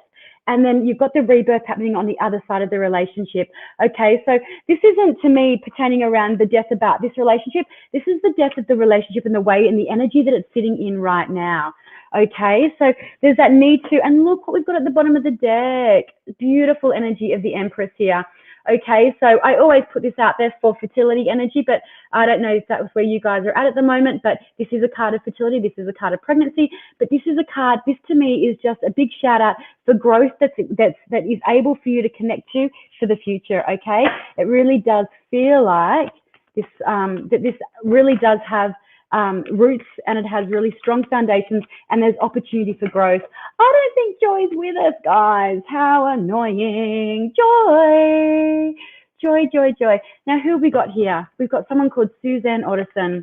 Speaker 1: and then you've got the rebirth happening on the other side of the relationship. Okay, so this isn't to me pertaining around the death about this relationship. This is the death of the relationship and the way and the energy that it's sitting in right now. Okay, so there's that need to, and look what we've got at the bottom of the deck. Beautiful energy of the Empress here. Okay, so I always put this out there for fertility energy, but I don't know if that was where you guys are at the moment, but this is a card of fertility, this is a card of pregnancy, but this is a card, this to me is just a big shout out for growth that is able for you to connect to for the future, okay? It really does feel like this, that this really does have roots and it has really strong foundations and there's opportunity for growth. I don't think Joy's with us, guys. How annoying. Joy. Now, who have we got here? We've got someone called Suzanne Otterson.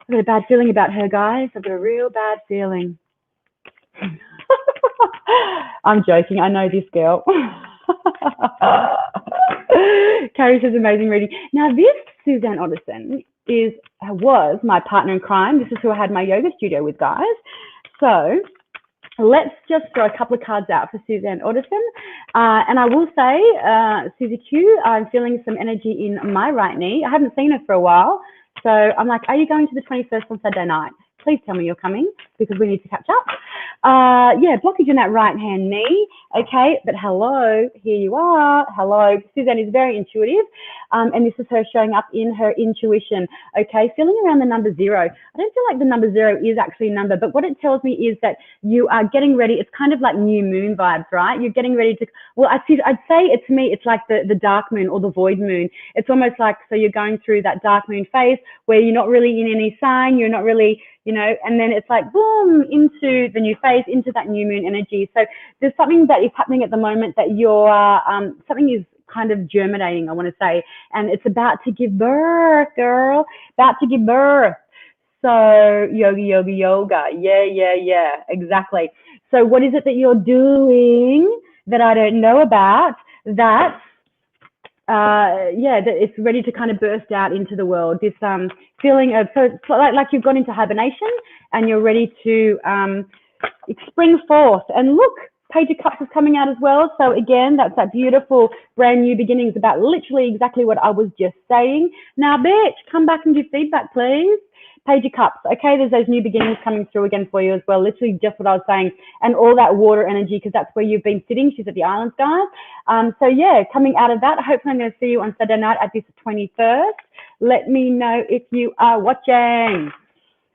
Speaker 1: I've got a bad feeling about her, guys. I've got a real bad feeling. I'm joking. I know this girl. Carrie says amazing reading. Now, this Suzanne Otterson was my partner in crime. This is who I had my yoga studio with, guys. So let's just throw a couple of cards out for Suzanne Otterson. And I will say, Susie Q, I'm feeling some energy in my right knee. I haven't seen her for a while. So I'm like, are you going to the 21st on Saturday night? Please tell me you're coming because we need to catch up. Yeah, blockage in that right hand knee. Okay, but hello, here you are. Hello. Suzanne is very intuitive. And this is her showing up in her intuition. Okay, feeling around the number 0. I don't feel like the number 0 is actually a number, but what it tells me is that you are getting ready. It's kind of like new moon vibes, right? You're getting ready to, well, I'd say it to me, it's like the dark moon or the void moon. It's almost like, so you're going through that dark moon phase where you're not really in any sign, you're not really, you know, and then it's like, boom, into the new phase, into that new moon energy. So there's something that is happening at the moment that you're, something is kind of germinating, I want to say, and it's about to give birth, girl, about to give birth. So yoga. Yeah, exactly. So what is it that you're doing that I don't know about that, that it's ready to kind of burst out into the world? This feeling of, so it's like you've gone into hibernation and you're ready to spring forth. And look, Page of Cups is coming out as well. So again, that's that beautiful brand new beginnings, about literally exactly what I was just saying. Now, bitch, come back and give feedback, please. Page of Cups. Okay, there's those new beginnings coming through again for you as well. Literally just what I was saying. And all that water energy, because that's where you've been sitting. She's at the islands, guys. So yeah, coming out of that, hopefully I'm going to see you on Saturday night at this 21st. Let me know if you are watching.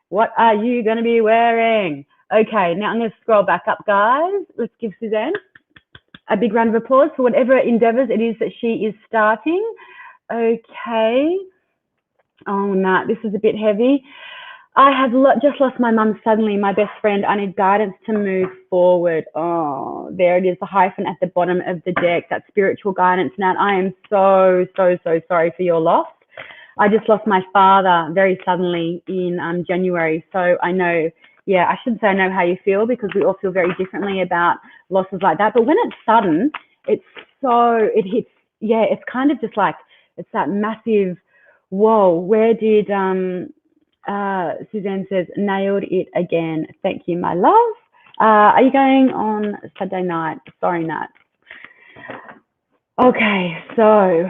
Speaker 1: What are you going to be wearing? Okay, now I'm going to scroll back up, guys. Let's give Suzanne a big round of applause for whatever endeavours it is that she is starting. Okay. Oh, no, this is a bit heavy. I have just lost my mum suddenly, my best friend. I need guidance to move forward. Oh, there it is, the hyphen at the bottom of the deck. That's spiritual guidance. Nat, I am so sorry for your loss. I just lost my father very suddenly in January. So I know, yeah, I shouldn't say I know how you feel, because we all feel very differently about losses like that. But when it's sudden, it hits, yeah, it's kind of just like, it's that massive, whoa, where did, Suzanne says, nailed it again. Thank you, my love. Are you going on Saturday night? Sorry, Nat. Okay, so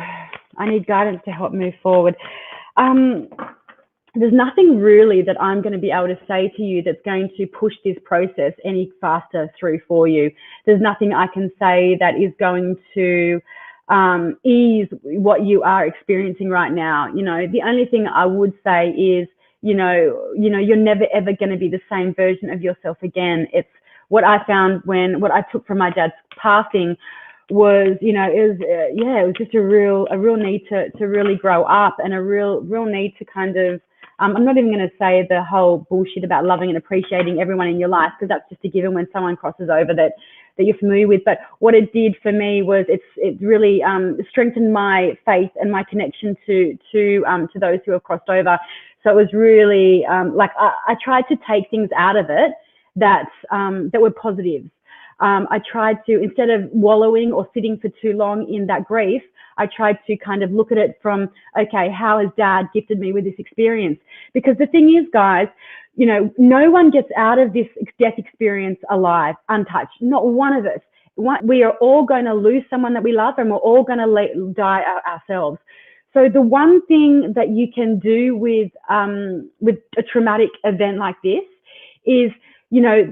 Speaker 1: I need guidance to help move forward. There's nothing really that I'm going to be able to say to you that's going to push this process any faster through for you. There's nothing I can say that is going to ease what you are experiencing right now. You know, the only thing I would say is, you know, you're never ever going to be the same version of yourself again. It's what I found what I took from my dad's passing was, you know, it was just a real need to really grow up, and a real need to kind of, I'm not even going to say the whole bullshit about loving and appreciating everyone in your life, because that's just a given when someone crosses over that you're familiar with. But what it did for me was it really strengthened my faith and my connection to those who have crossed over. So it was really like I tried to take things out of it that were positives. I tried to, instead of wallowing or sitting for too long in that grief, I tried to kind of look at it from, okay, how has Dad gifted me with this experience? Because the thing is, guys, you know, no one gets out of this death experience alive, untouched. Not one of us. We are all going to lose someone that we love, and we're all going to die ourselves. So the one thing that you can do with a traumatic event like this is, you know,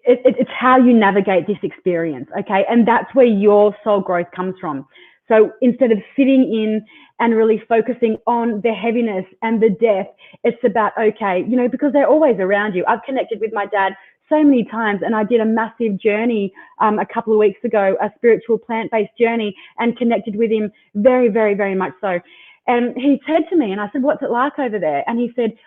Speaker 1: it's how you navigate this experience, okay? And that's where your soul growth comes from. So instead of sitting in and really focusing on the heaviness and the death, it's about, okay, you know, because they're always around you. I've connected with my dad so many times, and I did a massive journey a couple of weeks ago, a spiritual plant-based journey, and connected with him very much so. And he said to me, and I said, what's it like over there? And he said,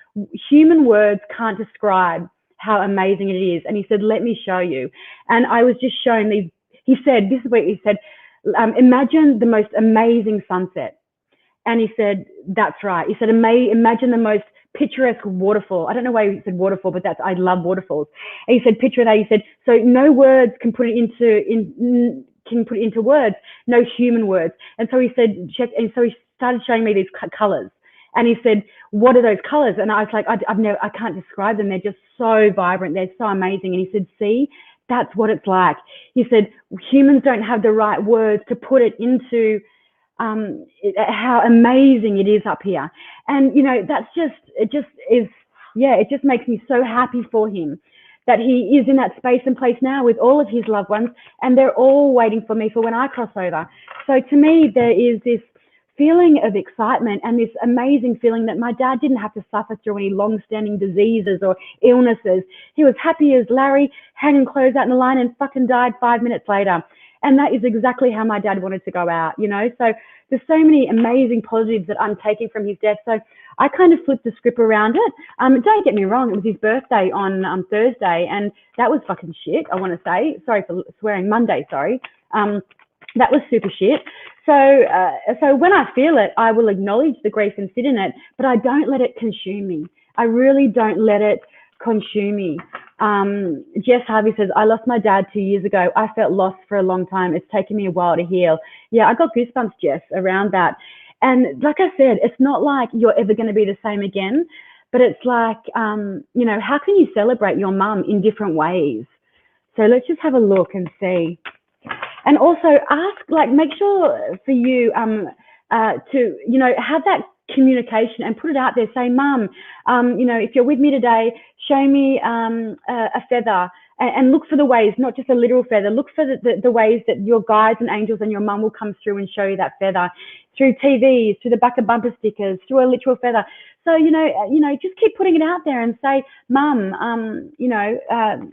Speaker 1: human words can't describe how amazing it is. And he said, let me show you. And I was just shown these, he said, this is what he said, imagine the most amazing sunset. And he said, that's right. He said, imagine the most picturesque waterfall. I don't know why he said waterfall, but I love waterfalls. And he said, picture that. He said, so no words can put it into words, no human words. And so he said, check. And so he started showing me these colors. And he said, what are those colors? And I was like, I can't describe them. They're just so vibrant. They're so amazing. And he said, see, that's what it's like. He said, humans don't have the right words to put it into how amazing it is up here. And, you know, it just makes me so happy for him that he is in that space and place now with all of his loved ones, and they're all waiting for me for when I cross over. So to me, there is this feeling of excitement and this amazing feeling that my dad didn't have to suffer through any long-standing diseases or illnesses. He was happy as Larry, hanging clothes out in the line, and fucking died 5 minutes later. And that is exactly how my dad wanted to go out, you know? So there's so many amazing positives that I'm taking from his death. So I kind of flipped the script around it. Don't get me wrong, it was his birthday on Thursday, and that was fucking shit, I want to say. Sorry for swearing, Monday, sorry. That was super shit. So when I feel it, I will acknowledge the grief and sit in it, but I don't let it consume me. I really don't let it consume me. Jess Harvey says, I lost my dad 2 years ago. I felt lost for a long time. It's taken me a while to heal. Yeah, I got goosebumps, Jess, around that. And like I said, it's not like you're ever going to be the same again, but it's like, you know, how can you celebrate your mum in different ways? So let's just have a look and see. And also make sure for you to, you know, have that communication and put it out there. Say, Mum, you know, if you're with me today, show me a feather and look for the ways, not just a literal feather, look for the ways that your guides and angels and your mum will come through and show you that feather through TVs, through the back of bumper stickers, through a literal feather. So, just keep putting it out there and say, Mum,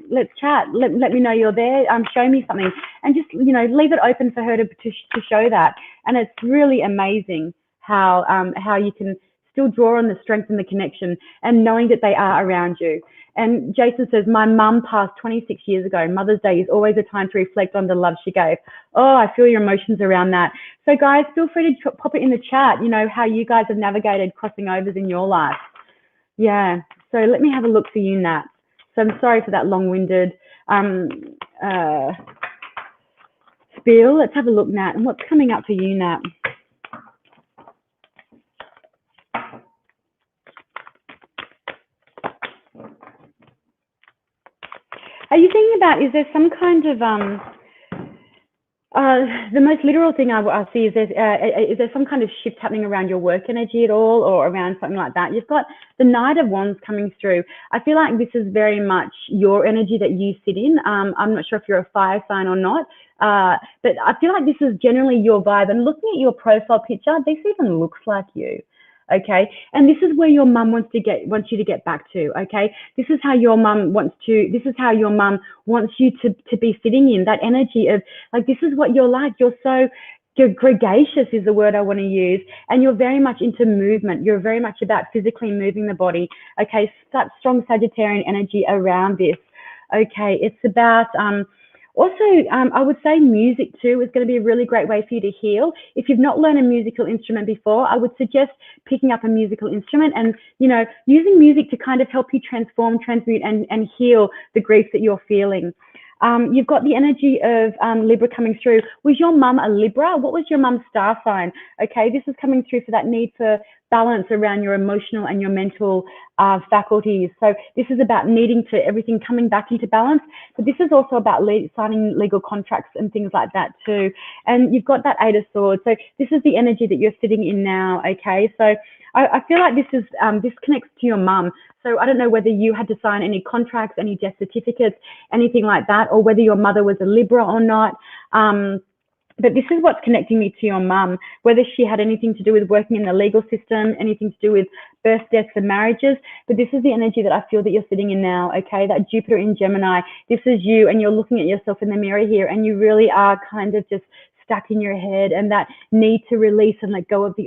Speaker 1: let's chat. Let me know you're there. Show me something. And just, leave it open for her to show that. And it's really amazing how you can still draw on the strength and the connection and knowing that they are around you. And Jason says, my mum passed 26 years ago. Mother's Day is always a time to reflect on the love she gave. Oh, I feel your emotions around that. So guys, feel free to pop it in the chat, how you guys have navigated crossing overs in your life. Yeah. So let me have a look for you, Nat. So I'm sorry for that long-winded spiel. Let's have a look, Nat. And what's coming up for you, Nat? Are you thinking about, is there some kind of, the most literal thing I see is there some kind of shift happening around your work energy at all, or around something like that? You've got the Knight of Wands coming through. I feel like this is very much your energy that you sit in. I'm not sure if you're a fire sign or not, but I feel like this is generally your vibe. And looking at your profile picture, this even looks like you. Okay, and this is where your mum wants you to get back to. Okay, this is how your mum wants you to be sitting in that energy of, like, this is what you're like. You're gregarious is the word I want to use, and you're very much into movement. You're very much about physically moving the body. Okay, such strong Sagittarian energy around this. Okay, it's about also, I would say music too is going to be a really great way for you to heal. If you've not learned a musical instrument before, I would suggest picking up a musical instrument and, using music to kind of help you transform, transmute, and heal the grief that you're feeling. You've got the energy of Libra coming through. Was your mum a Libra? What was your mum's star sign? Okay, this is coming through for that need for balance around your emotional and your mental faculties. So this is about needing to everything coming back into balance, but this is also about signing legal contracts and things like that too. And you've got that Eight of Swords. So this is the energy that you're sitting in now. Okay, so I feel like this connects to your mum. So I don't know whether you had to sign any contracts, any death certificates, anything like that, or whether your mother was a Libra or not. But this is what's connecting me to your mum, whether she had anything to do with working in the legal system, anything to do with birth, deaths, and marriages. But this is the energy that I feel that you're sitting in now, okay? That Jupiter in Gemini, this is you, and you're looking at yourself in the mirror here, and you really are kind of just stuck in your head, and that need to release and let go of the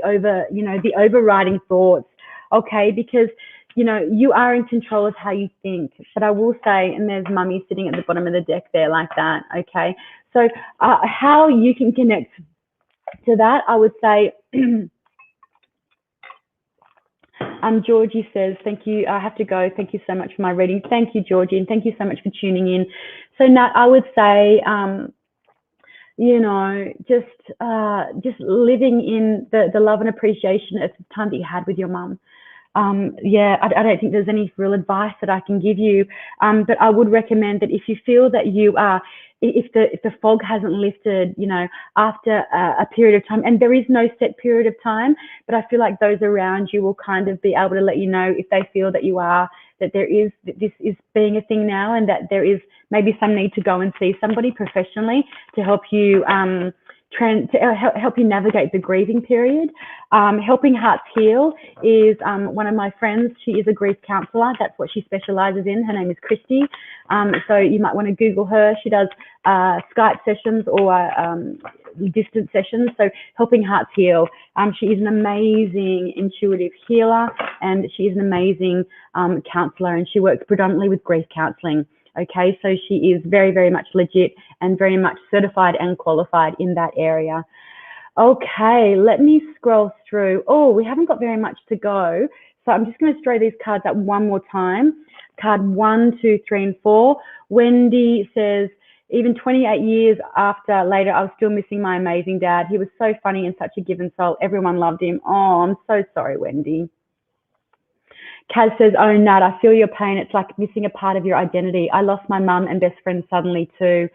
Speaker 1: overriding thoughts, okay? Because you are in control of how you think. But I will say, and there's mummy sitting at the bottom of the deck there like that, okay? So how you can connect to that, I would say, Georgie says, thank you, I have to go. Thank you so much for my reading. Thank you, Georgie, and thank you so much for tuning in. So Nat, I would say, just living in the love and appreciation of the time that you had with your mum. I don't think there's any real advice that I can give you, but I would recommend that if you feel that you are, if the fog hasn't lifted, after a period of time, and there is no set period of time, but I feel like those around you will kind of be able to let you know if they feel that that this is being a thing now, and that there is maybe some need to go and see somebody professionally to help you help you navigate the grieving period. Helping Hearts Heal is one of my friends. She is a grief counsellor. That's what she specialises in. Her name is Christy. So you might want to Google her. She does Skype sessions or distant sessions. So Helping Hearts Heal. She is an amazing intuitive healer, and she is an amazing counsellor, and she works predominantly with grief counselling. Okay, so she is very, very much legit and very much certified and qualified in that area. Okay, let me scroll through. Oh, we haven't got very much to go. So I'm just going to throw these cards up one more time. Card 1, 2, 3, and 4. Wendy says, even 28 years later, I was still missing my amazing dad. He was so funny and such a given soul. Everyone loved him. Oh, I'm so sorry, Wendy. Kaz says, oh, Nat, I feel your pain. It's like missing a part of your identity. I lost my mum and best friend suddenly too.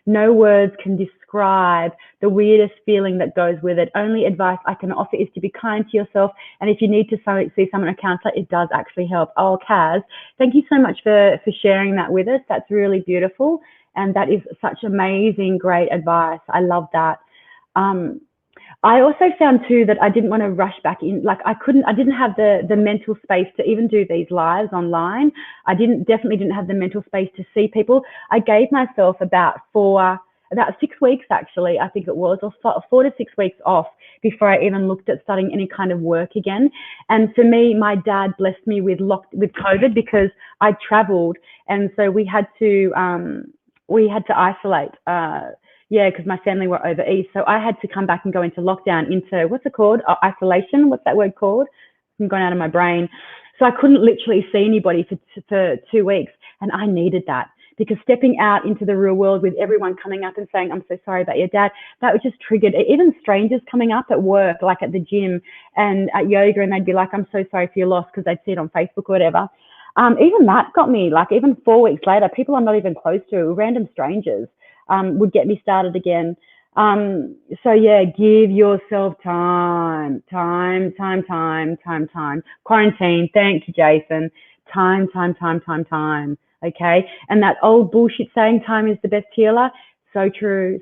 Speaker 1: No words can describe the weirdest feeling that goes with it. Only advice I can offer is to be kind to yourself. And if you need to see someone, a counselor, it does actually help. Oh, Kaz, thank you so much for sharing that with us. That's really beautiful. And that is such amazing, great advice. I love that. I also found too that I didn't want to rush back in. Like I didn't have the mental space to even do these lives online. I definitely didn't have the mental space to see people. I gave myself about 6 weeks actually, I think it was, or 4 to 6 weeks off before I even looked at starting any kind of work again. And for me, my dad blessed me with COVID because I traveled, and so we had to isolate. Because my family were over east. So I had to come back and go into lockdown, into, what's it called? Isolation. What's that word called? It's gone out of my brain. So I couldn't literally see anybody for 2 weeks. And I needed that, because stepping out into the real world with everyone coming up and saying, I'm so sorry about your dad, that was just triggered. Even strangers coming up at work, like at the gym and at yoga, and they'd be like, I'm so sorry for your loss, because they'd see it on Facebook or whatever. Even that got me, like even 4 weeks later, people I'm not even close to, random strangers, would get me started again. So yeah, give yourself time. Quarantine, thank you, Jason. Time. Okay. And that old bullshit saying, time is the best healer. So true.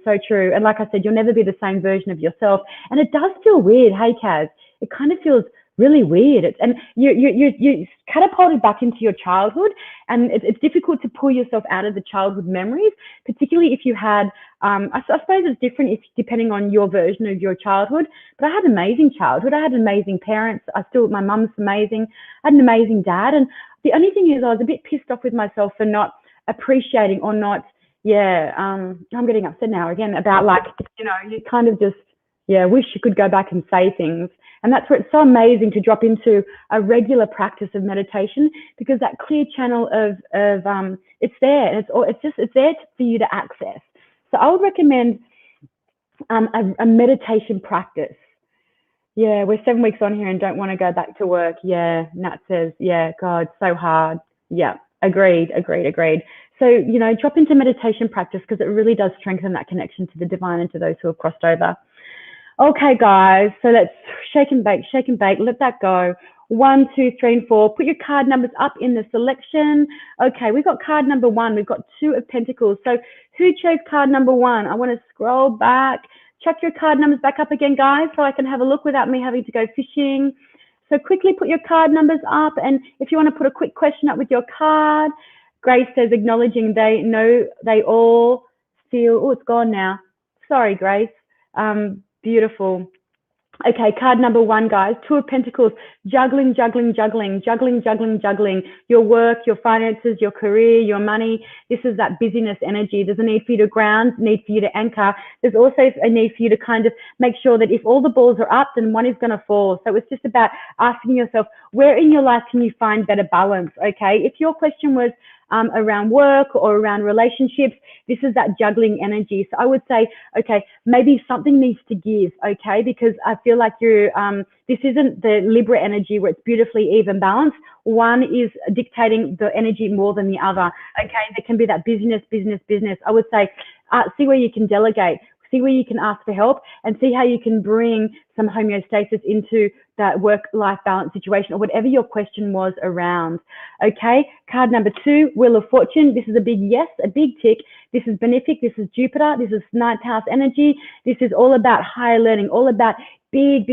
Speaker 1: And like I said, you'll never be the same version of yourself. And it does feel weird. Hey, Kaz, it kind of feels really weird. And you're catapulted back into your childhood, and it's difficult to pull yourself out of the childhood memories, particularly if you had, I suppose it's different depending on your version of your childhood, but I had an amazing childhood. I had amazing parents. My mum's amazing. I had an amazing dad. And the only thing is I was a bit pissed off with myself for not appreciating or not, I'm getting upset now again about, like, you kind of just, wish you could go back and say things. And that's where it's so amazing to drop into a regular practice of meditation, because that clear channel of it's there. It's there for you to access. So I would recommend a meditation practice. Yeah, we're 7 weeks on here and don't want to go back to work. Yeah, Nat says, God, so hard. Yeah, agreed. So, drop into meditation practice, because it really does strengthen that connection to the divine and to those who have crossed over. Okay, guys, so let's shake and bake, let that go. 1, 2, 3, and 4. Put your card numbers up in the selection. Okay, we've got card number 1. We've got 2 of Pentacles. So who chose card number 1? I want to scroll back. Chuck your card numbers back up again, guys, so I can have a look without me having to go fishing. So quickly put your card numbers up, and if you want to put a quick question up with your card. Grace says, acknowledging they all feel, oh, it's gone now. Sorry, Grace. Beautiful. Okay, card number 1, guys. 2 of Pentacles. Juggling. Your work, your finances, your career, your money. This is that busyness energy. There's a need for you to ground, need for you to anchor. There's also a need for you to kind of make sure that if all the balls are up, then one is going to fall. So it's just about asking yourself, where in your life can you find better balance? Okay, if your question was around work or around relationships, this is that juggling energy. So I would say, okay, maybe something needs to give, okay, because I feel like this isn't the Libra energy where it's beautifully even balanced. One is dictating the energy more than the other, okay? There can be that business. I would say, see where you can delegate, see where you can ask for help, and see how you can bring some homeostasis into that work-life balance situation, or whatever your question was around. Okay, card number 2, Wheel of Fortune. This is a big yes, a big tick. This is benefic. This is Jupiter. This is 9th house energy. This is all about higher learning, all about big,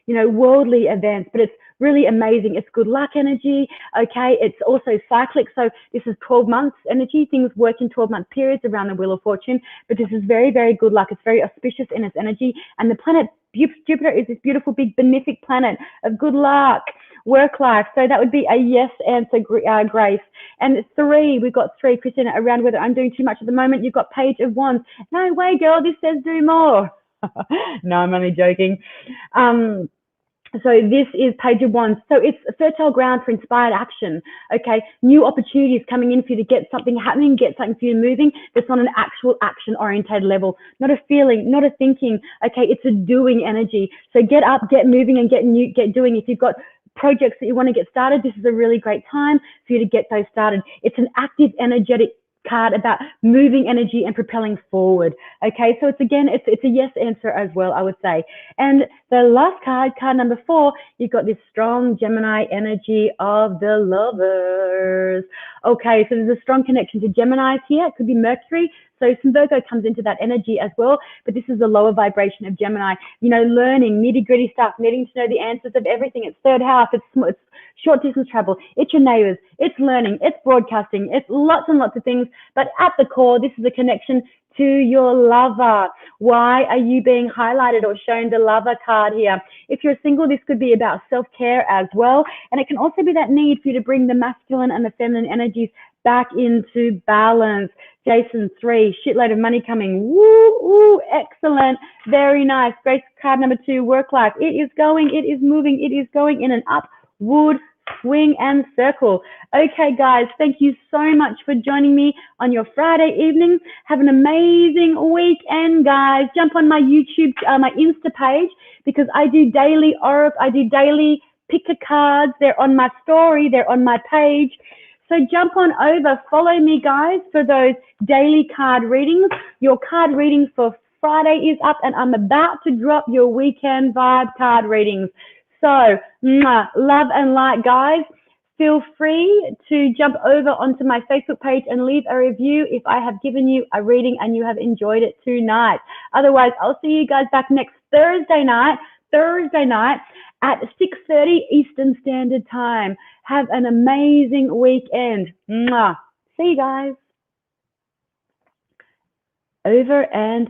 Speaker 1: worldly events, but it's really amazing. It's good luck energy. Okay, it's also cyclic. So this is 12 months energy. Things work in 12-month periods around the Wheel of Fortune, but this is very, very good luck. It's very auspicious in its energy. And the planet Jupiter is this beautiful, big, benefic planet of good luck, work life. So that would be a yes answer, Grace. And 3, we've got 3, Christina, around whether I'm doing too much at the moment. You've got Page of Wands. No way, girl, this says do more. No, I'm only joking. So this is Page of Wands. So it's a fertile ground for inspired action. Okay, new opportunities coming in for you to get something happening, get something for you moving. That's on an actual action-oriented level, not a feeling, not a thinking. Okay, it's a doing energy. So get up, get moving, and get doing. If you've got projects that you want to get started, this is a really great time for you to get those started. It's an active, energetic card about moving energy and propelling forward. Okay, so it's a yes answer as well, I would say. And the last card, card number 4, you've got this strong Gemini energy of the lovers. Okay, so there's a strong connection to Geminis here. It could be Mercury. So some Virgo comes into that energy as well, but this is the lower vibration of Gemini. You know, learning, nitty-gritty stuff, needing to know the answers of everything. It's third house, it's short distance travel, it's your neighbors, it's learning, it's broadcasting, it's lots and lots of things. But at the core, this is a connection to your lover. Why are you being highlighted or shown the lover card here? If you're single, this could be about self-care as well. And it can also be that need for you to bring the masculine and the feminine energies back into balance. Jason, 3, shitload of money coming. Woo, woo, excellent. Very nice. Grace, card number 2, work life. It is going, it is moving, it is going in an upward swing and circle. Okay, guys, thank you so much for joining me on your Friday evening. Have an amazing weekend, guys. Jump on my YouTube, my Insta page, because I do daily picker cards. They're on my story. They're on my page. So jump on over, follow me, guys, for those daily card readings. Your card reading for Friday is up, and I'm about to drop your weekend vibe card readings. So, love and light, guys. Feel free to jump over onto my Facebook page and leave a review if I have given you a reading and you have enjoyed it tonight. Otherwise, I'll see you guys back next Thursday night at 6:30 Eastern Standard Time. Have an amazing weekend. See you guys. Over and